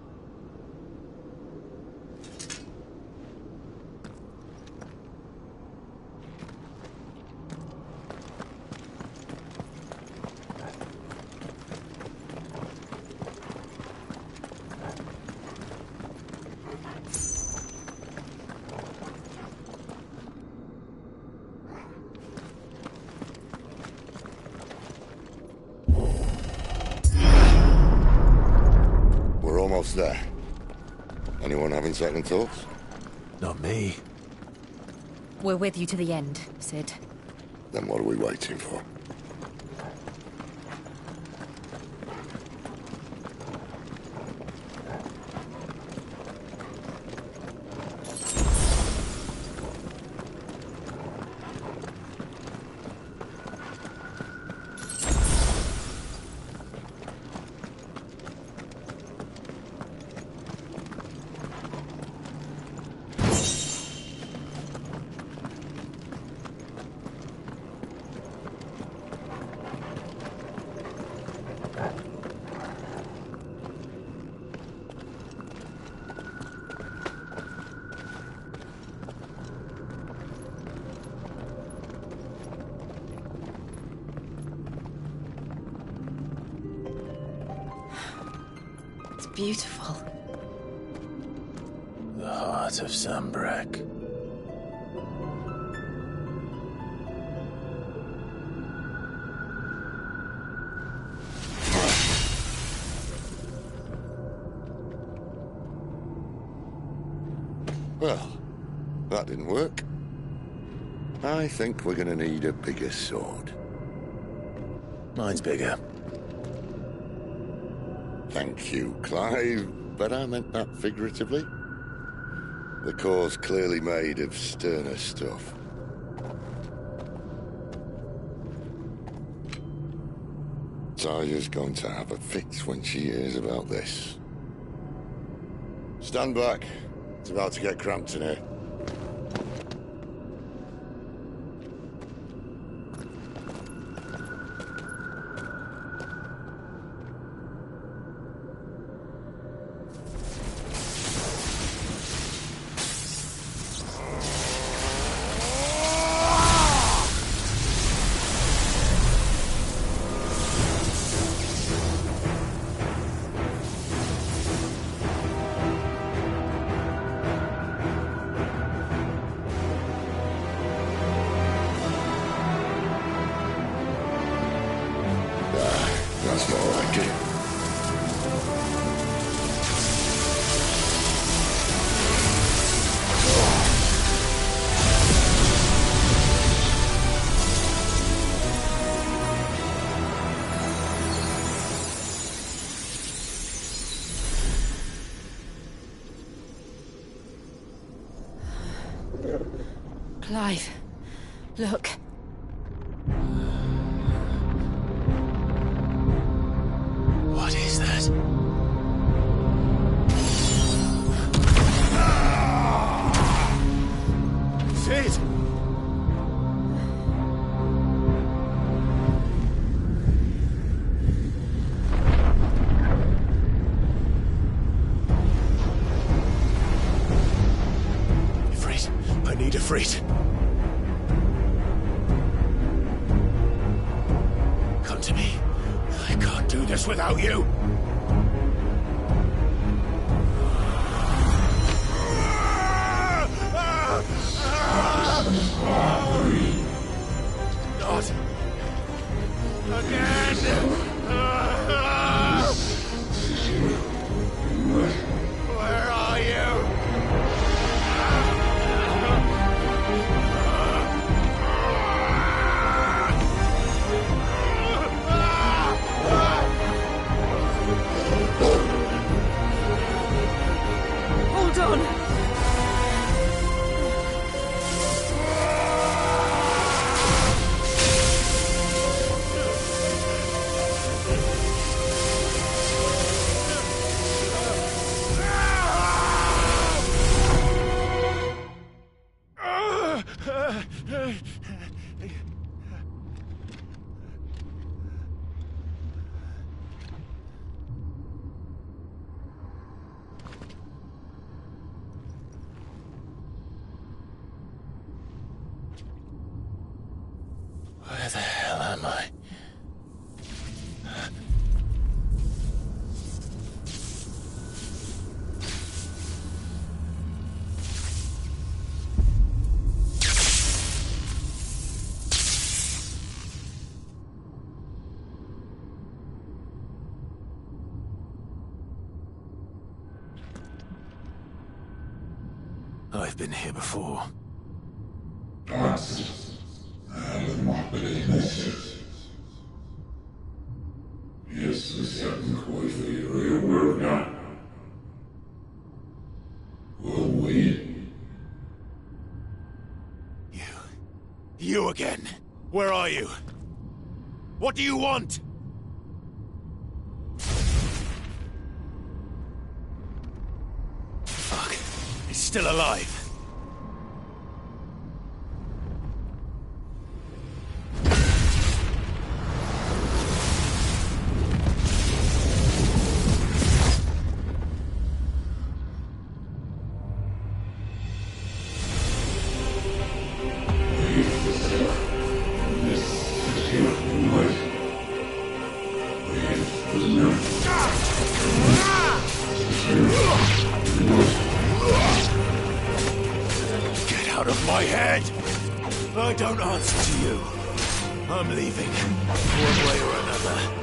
Almost there. Anyone having second thoughts? Not me. We're with you to the end, Sid. Then what are we waiting for? Beautiful. The heart of Sambrek. Well, that didn't work. I think we're gonna need a bigger sword. Mine's bigger. Thank you, Clive, but I meant that figuratively. The core's clearly made of sterner stuff. Taya's going to have a fit when she hears about this. Stand back. It's about to get cramped in here. That's more like it. Clive, look. What is that? Sid! Siegfried! Come to me. I can't do this without you! Not again! Where are you? Hold on! Where the hell am I? I've been here before. You again? Where are you? What do you want? Fuck. He's still alive. Get out of my head! I don't answer to you. I'm leaving, one way or another.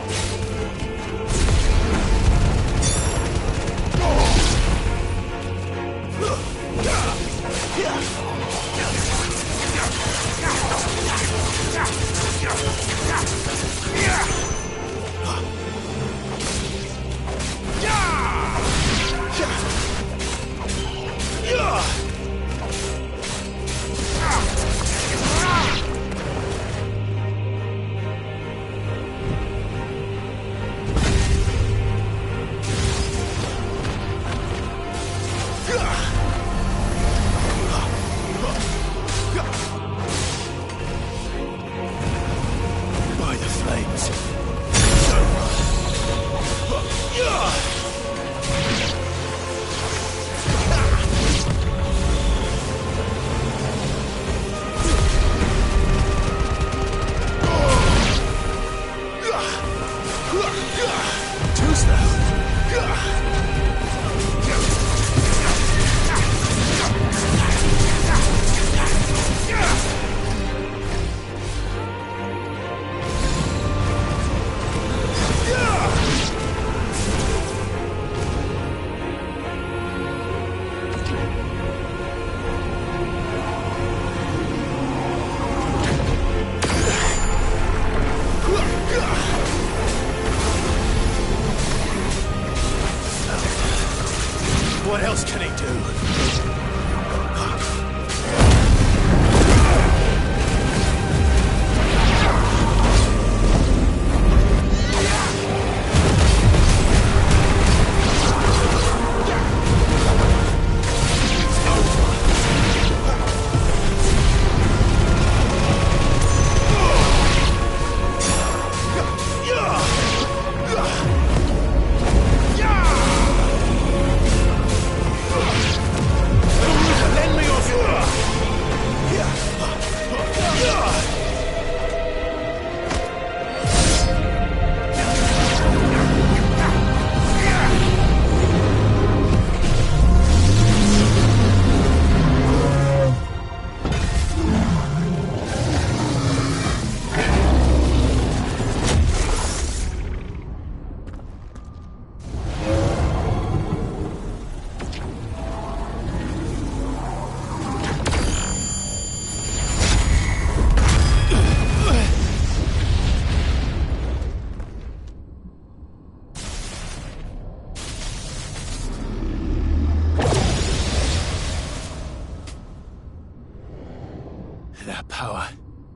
That power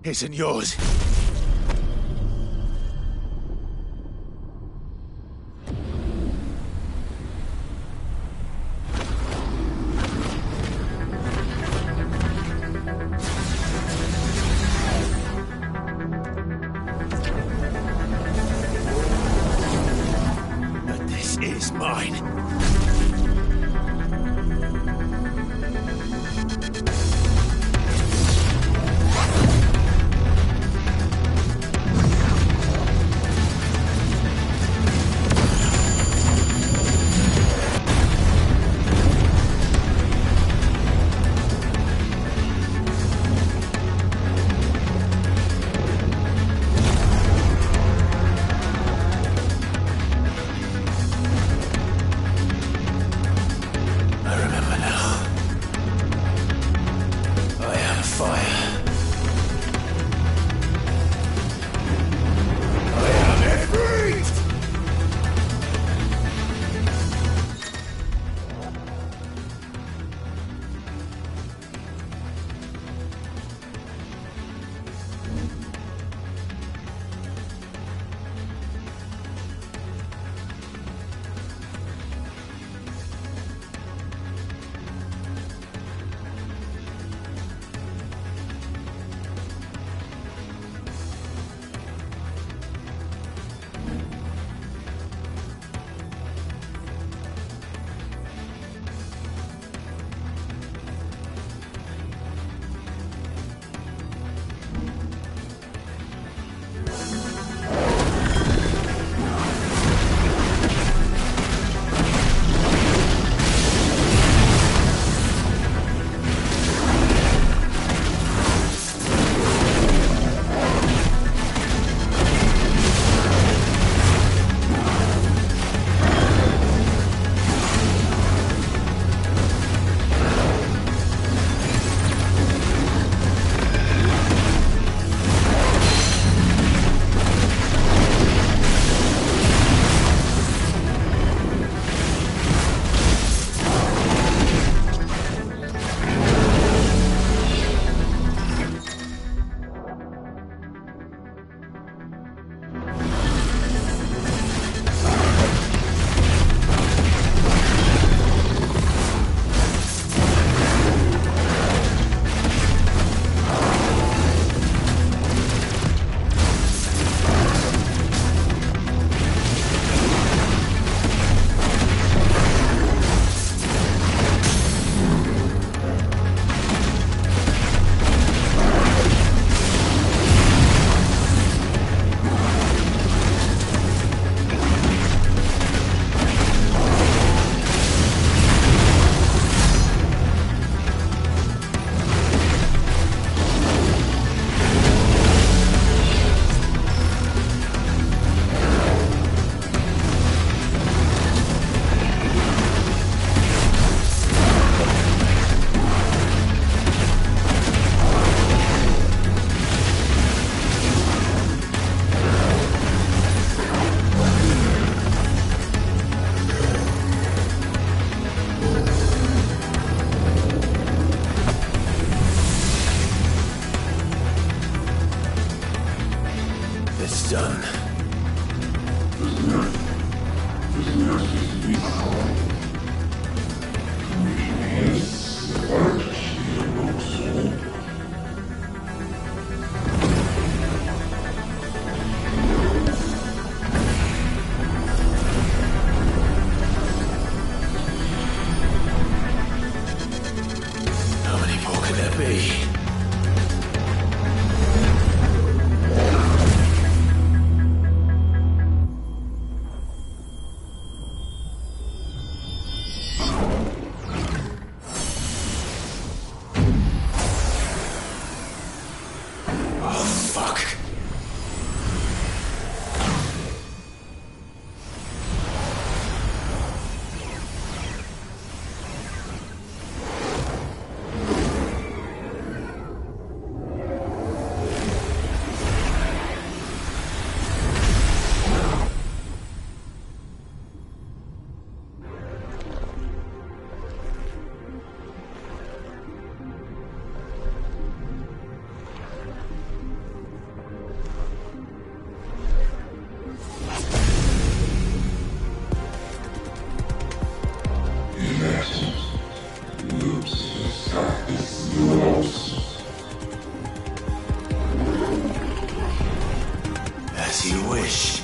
isn't yours. But this is mine. done. How many more could there be? Oh, fuck. As you wish.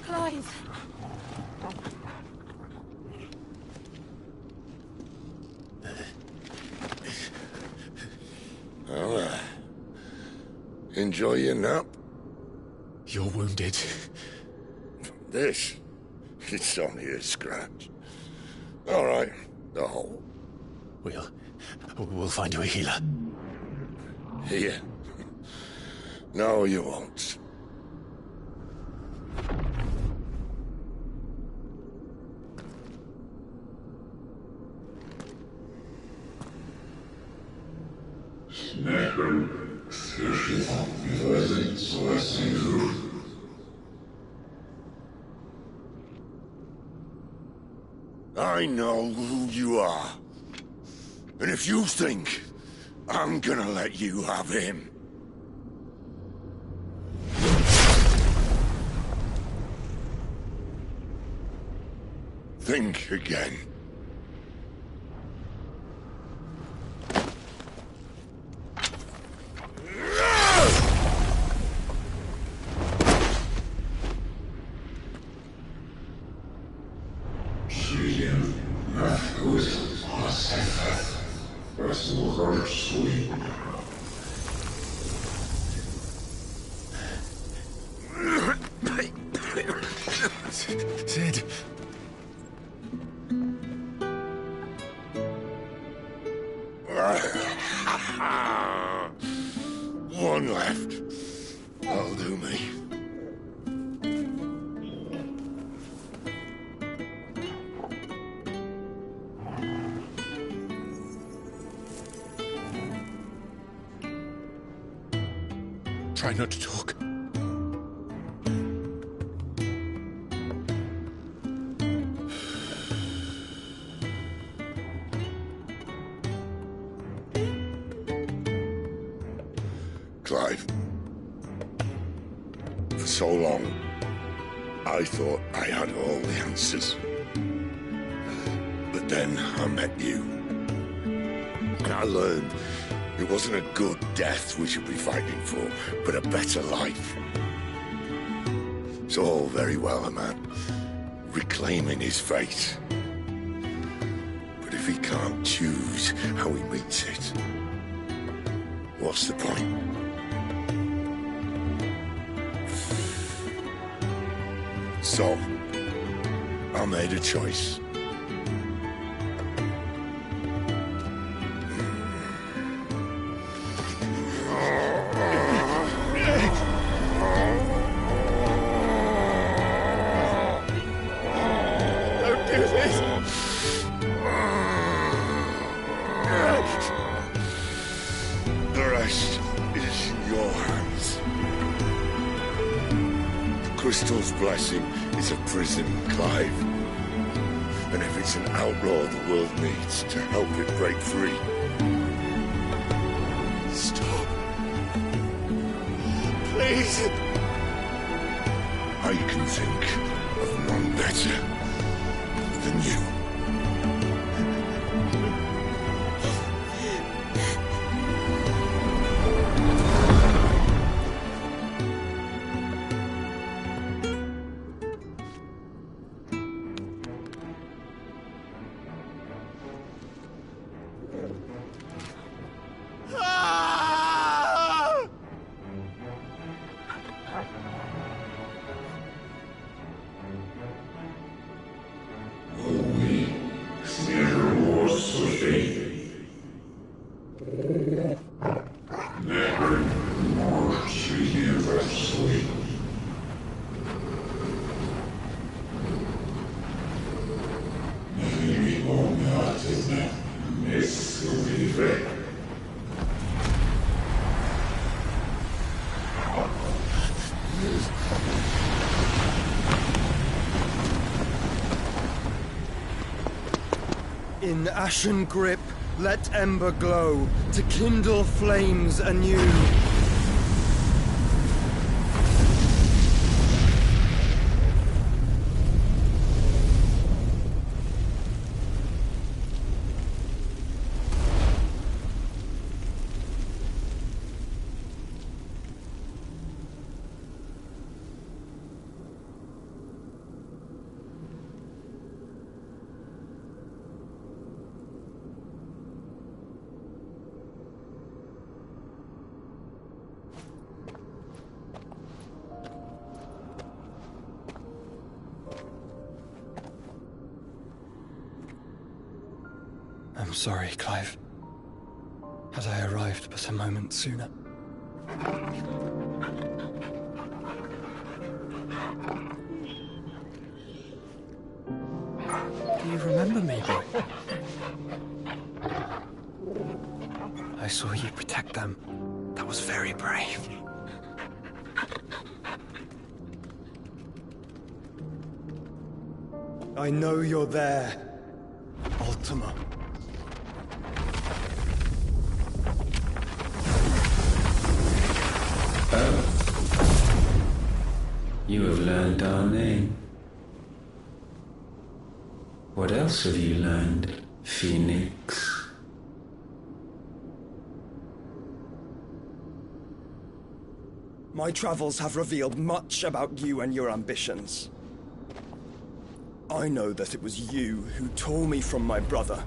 Clive. Well, enjoy your nap. You're wounded. This? It's only a scratch. All right, the hole. We'll find you a healer. Here? No, you won't. I know who you are. And if you think I'm gonna let you have him... think again. Sid. One left. That'll do me. Try not to talk. Clive. For so long, I thought I had all the answers. But then I met you. And I learned it wasn't a good death we should be fighting for, but a better life. It's all very well, a man reclaiming his fate. But if he can't choose how he meets it, what's the point? So, I made a choice. Don't do this! The rest is in your hands. The crystal's blessing is a prison, Clive. And if it's an outlaw the world needs to help it break free... Stop. Please. I can think of none better than you. In ashen grip, let ember glow, to kindle flames anew. I'm sorry, Clive. Had I arrived but a moment sooner. Do you remember me, boy? I saw you protect them. That was very brave. I know you're there, Ultima. Oh. You have learned our name. What else have you learned, Phoenix? My travels have revealed much about you and your ambitions. I know that it was you who tore me from my brother.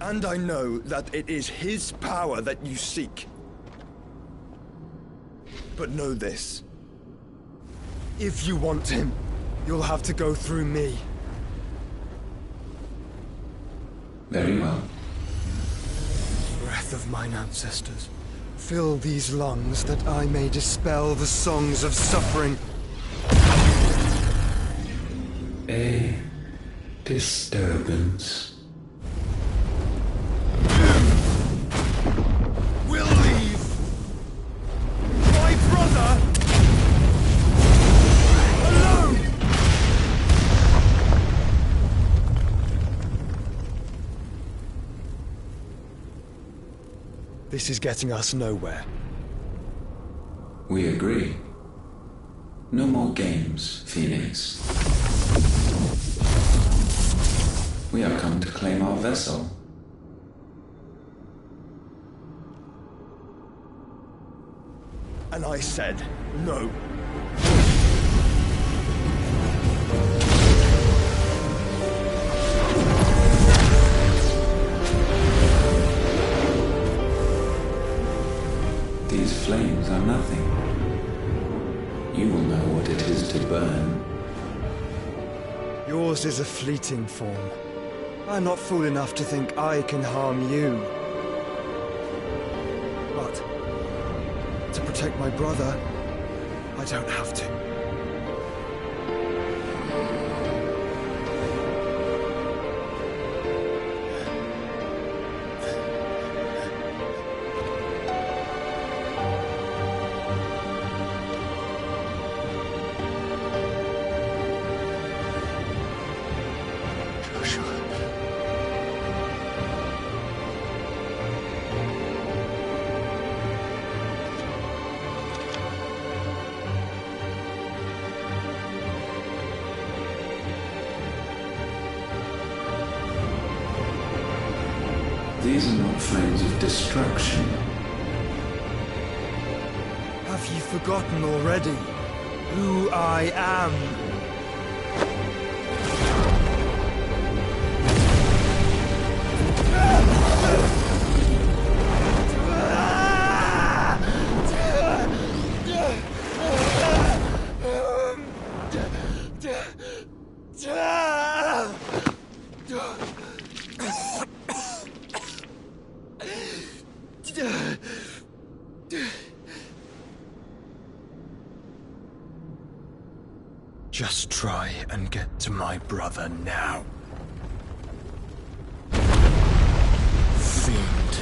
And I know that it is his power that you seek. But know this. If you want him, you'll have to go through me. Very well. Breath of mine ancestors, fill these lungs that I may dispel the songs of suffering. A disturbance. We'll leave my brother alone! This is getting us nowhere. We agree. No more games, Phoenix. We have come to claim our vessel. And I said no. These flames are nothing. You will know what it is to burn. Yours is a fleeting form. I'm not fool enough to think I can harm you. But to protect my brother, I don't have to. These are not flames of destruction. Have you forgotten already who I am? Just try and get to my brother now. Fiend.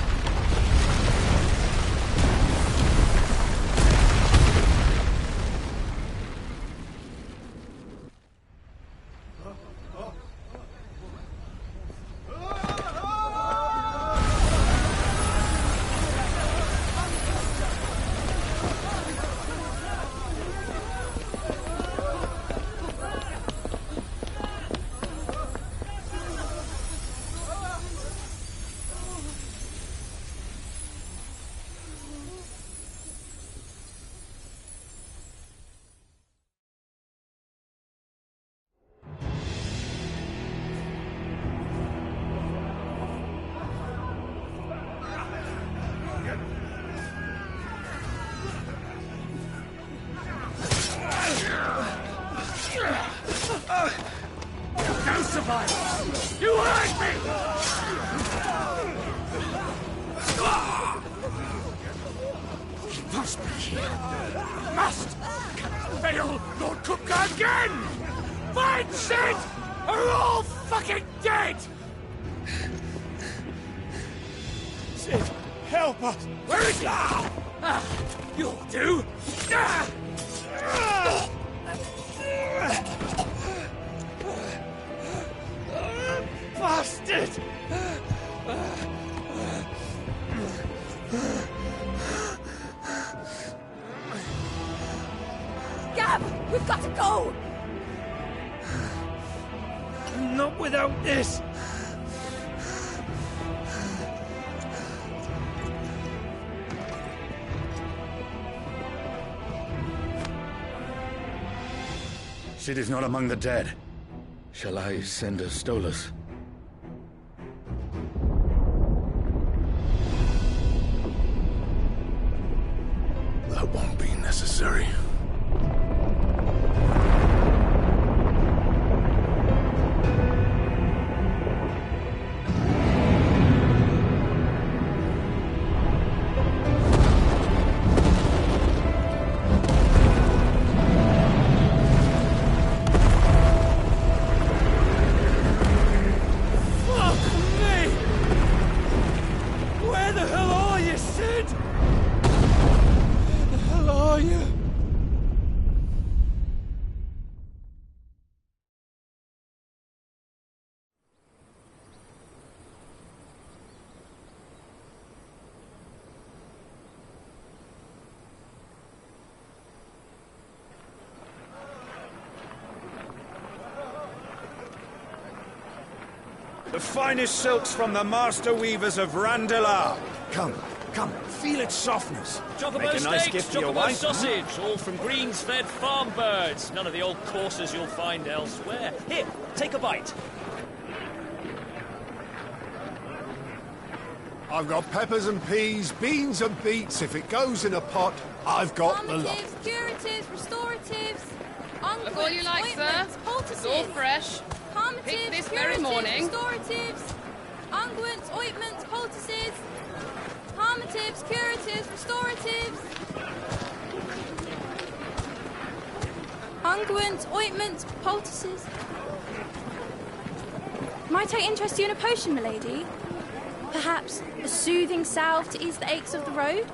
No survivors! must be here. Must! Cannot fail Lord Kupka again! Find Sid! Or we're all fucking dead! Sid, help us! Where is he? You'll do! Bastard! Gab, we've got to go! Not without this! Sid is not among the dead. Shall I send a Stolas? That won't be necessary. The finest silks from the master weavers of Randelar. Come, feel its softness. Chocobo Make a nice steaks, gift for your chocobo wife. sausage, all from greens-fed farm birds. None of the old courses you'll find elsewhere. Here, take a bite. I've got peppers and peas, beans and beets. If it goes in a pot, I've got the lot. Calmatives, curatives, restoratives, unguents, Look all you like, sir. ointments, poultices. It's all fresh. Calmatives, Picked this very curatives, morning. restoratives, unguents, ointments, poultices. Calmatives, curatives, restoratives. Unguents, ointments, poultices. Might I interest you in a potion, milady? Perhaps a soothing salve to ease the aches of the road?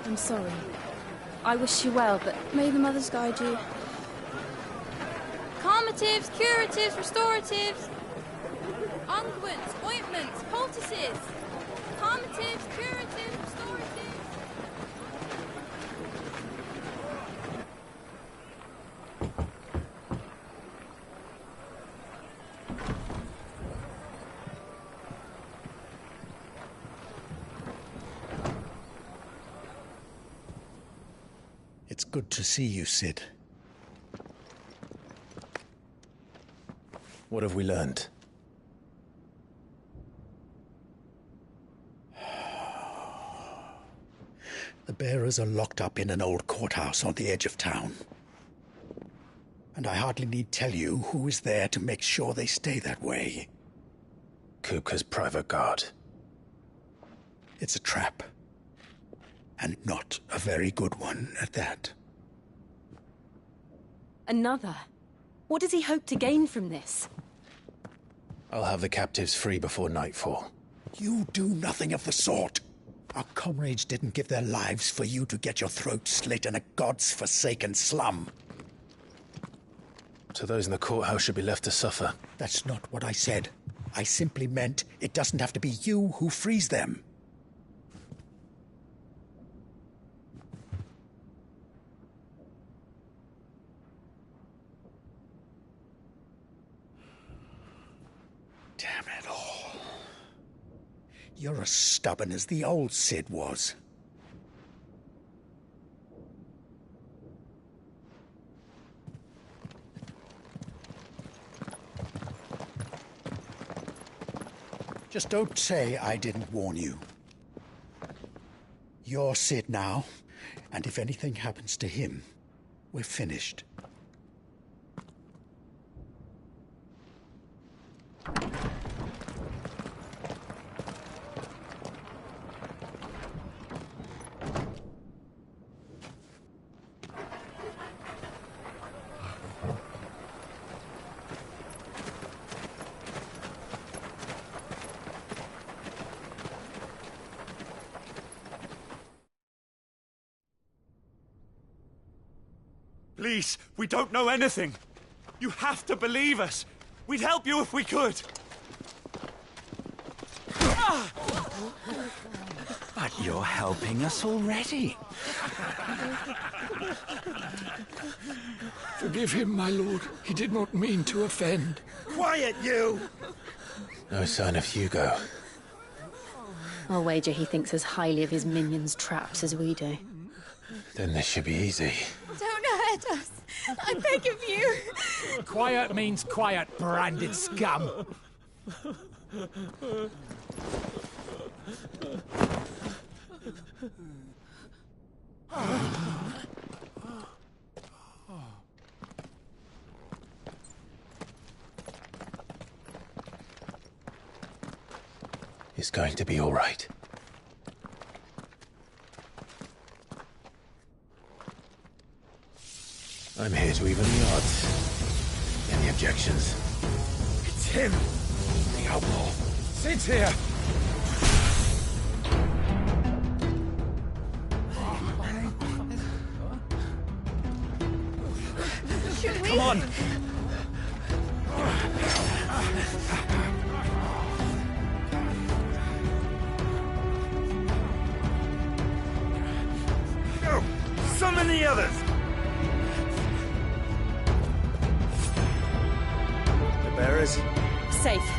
I'm sorry. I wish you well, but may the mothers guide you. Calmatives, curatives, restoratives. Unguents, ointments, poultices. Calmatives, curatives, restoratives. It's good to see you, Sid. What have we learned? The bearers are locked up in an old courthouse on the edge of town. And I hardly need tell you who is there to make sure they stay that way. Kupka's private guard. It's a trap. And not a very good one at that. Another? What does he hope to gain from this? I'll have the captives free before nightfall. You do nothing of the sort. Our comrades didn't give their lives for you to get your throat slit in a god's-forsaken slum. So those in the courthouse should be left to suffer. That's not what I said. I simply meant it doesn't have to be you who frees them. Damn it all. You're as stubborn as the old Sid was. Just don't say I didn't warn you. You're Sid now, and if anything happens to him, we're finished. Please, we don't know anything. You have to believe us. We'd help you if we could. But you're helping us already. Forgive him, my lord. He did not mean to offend. Quiet, you! No sign of Hugo. I'll wager he thinks as highly of his minions' traps as we do. Then this should be easy. Don't hurt us. I beg of you. Quiet means quiet, branded scum. It's going to be all right. I'm here to even the odds. Any objections? It's him, the outlaw. Sit here. Should we? Come on. Go! Summon the others! The bearers? Safe.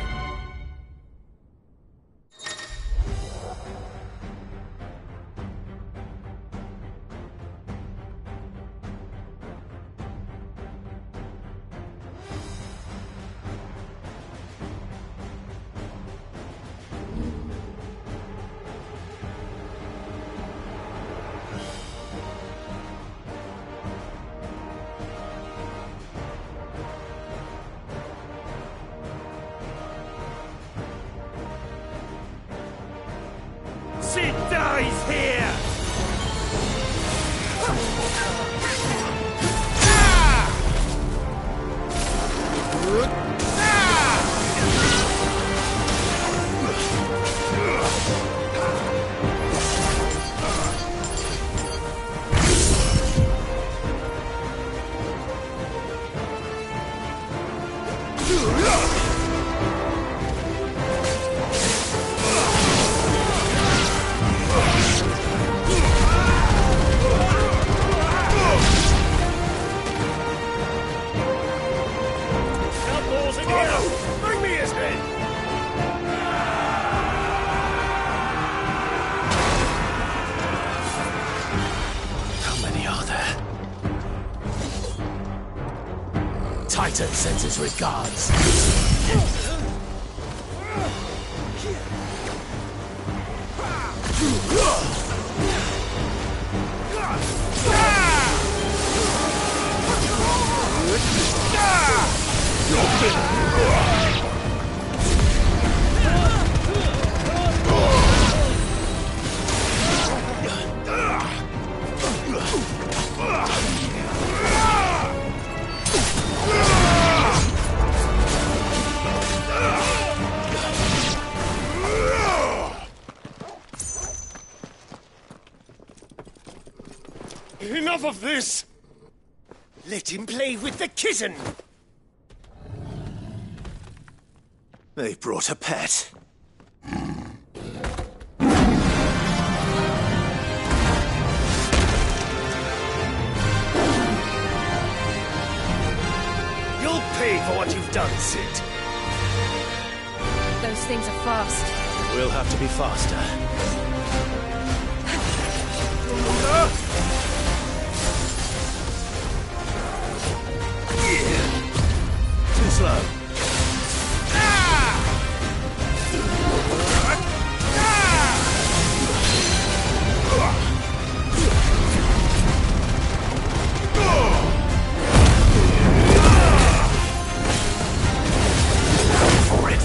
She dies here! Outlaws in here! Bring me his head! How many are there? Titan sends his regards. Enough of this! Let him play with the kitten! They brought a pet. You'll pay for what you've done, Sid. Those things are fast. We'll have to be faster. Too slow. For it.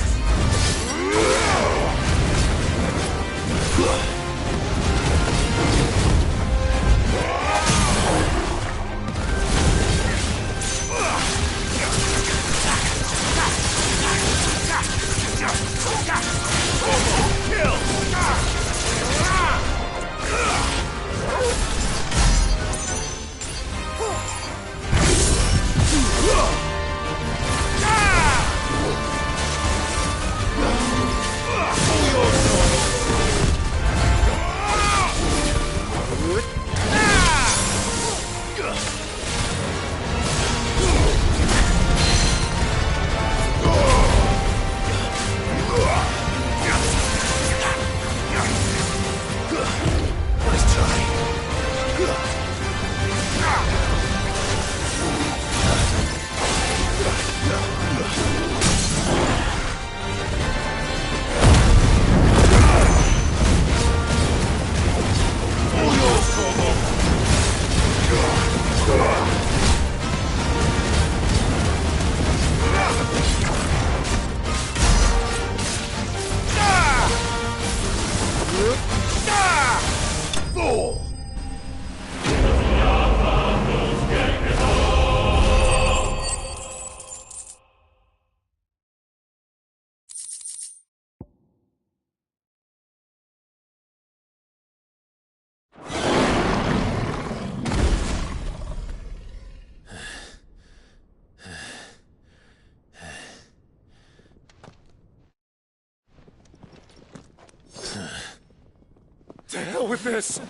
hell with this!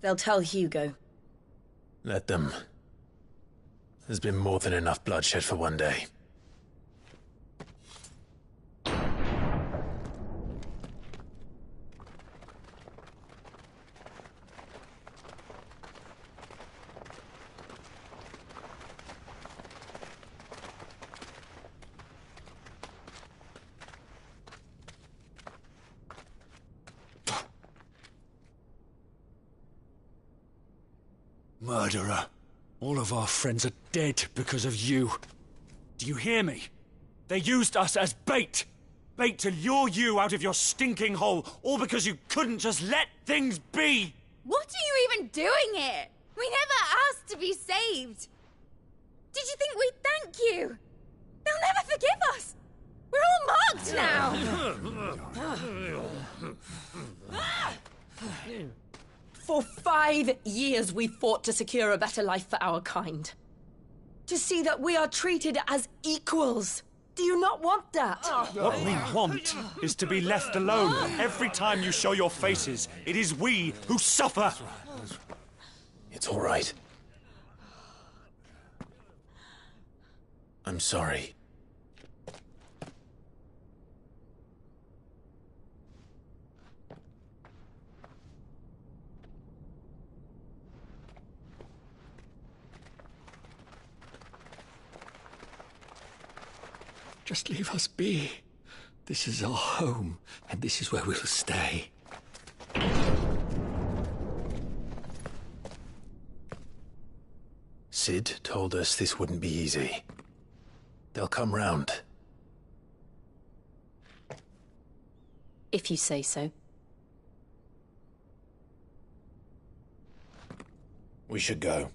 They'll tell Hugo. Let them. There's been more than enough bloodshed for one day. Murderer. All of our friends are dead because of you. Do you hear me? They used us as bait. Bait to lure you out of your stinking hole, all because you couldn't just let things be. What are you even doing here? We never asked to be saved. Did you think we'd thank you? They'll never forgive us. We're all marked now. For 5 years we fought to secure a better life for our kind. To see that we are treated as equals. Do you not want that? What we want is to be left alone. Every time you show your faces, it is we who suffer. It's all right. I'm sorry. Just leave us be. This is our home, and this is where we'll stay. Sid told us this wouldn't be easy. They'll come round. If you say so. We should go.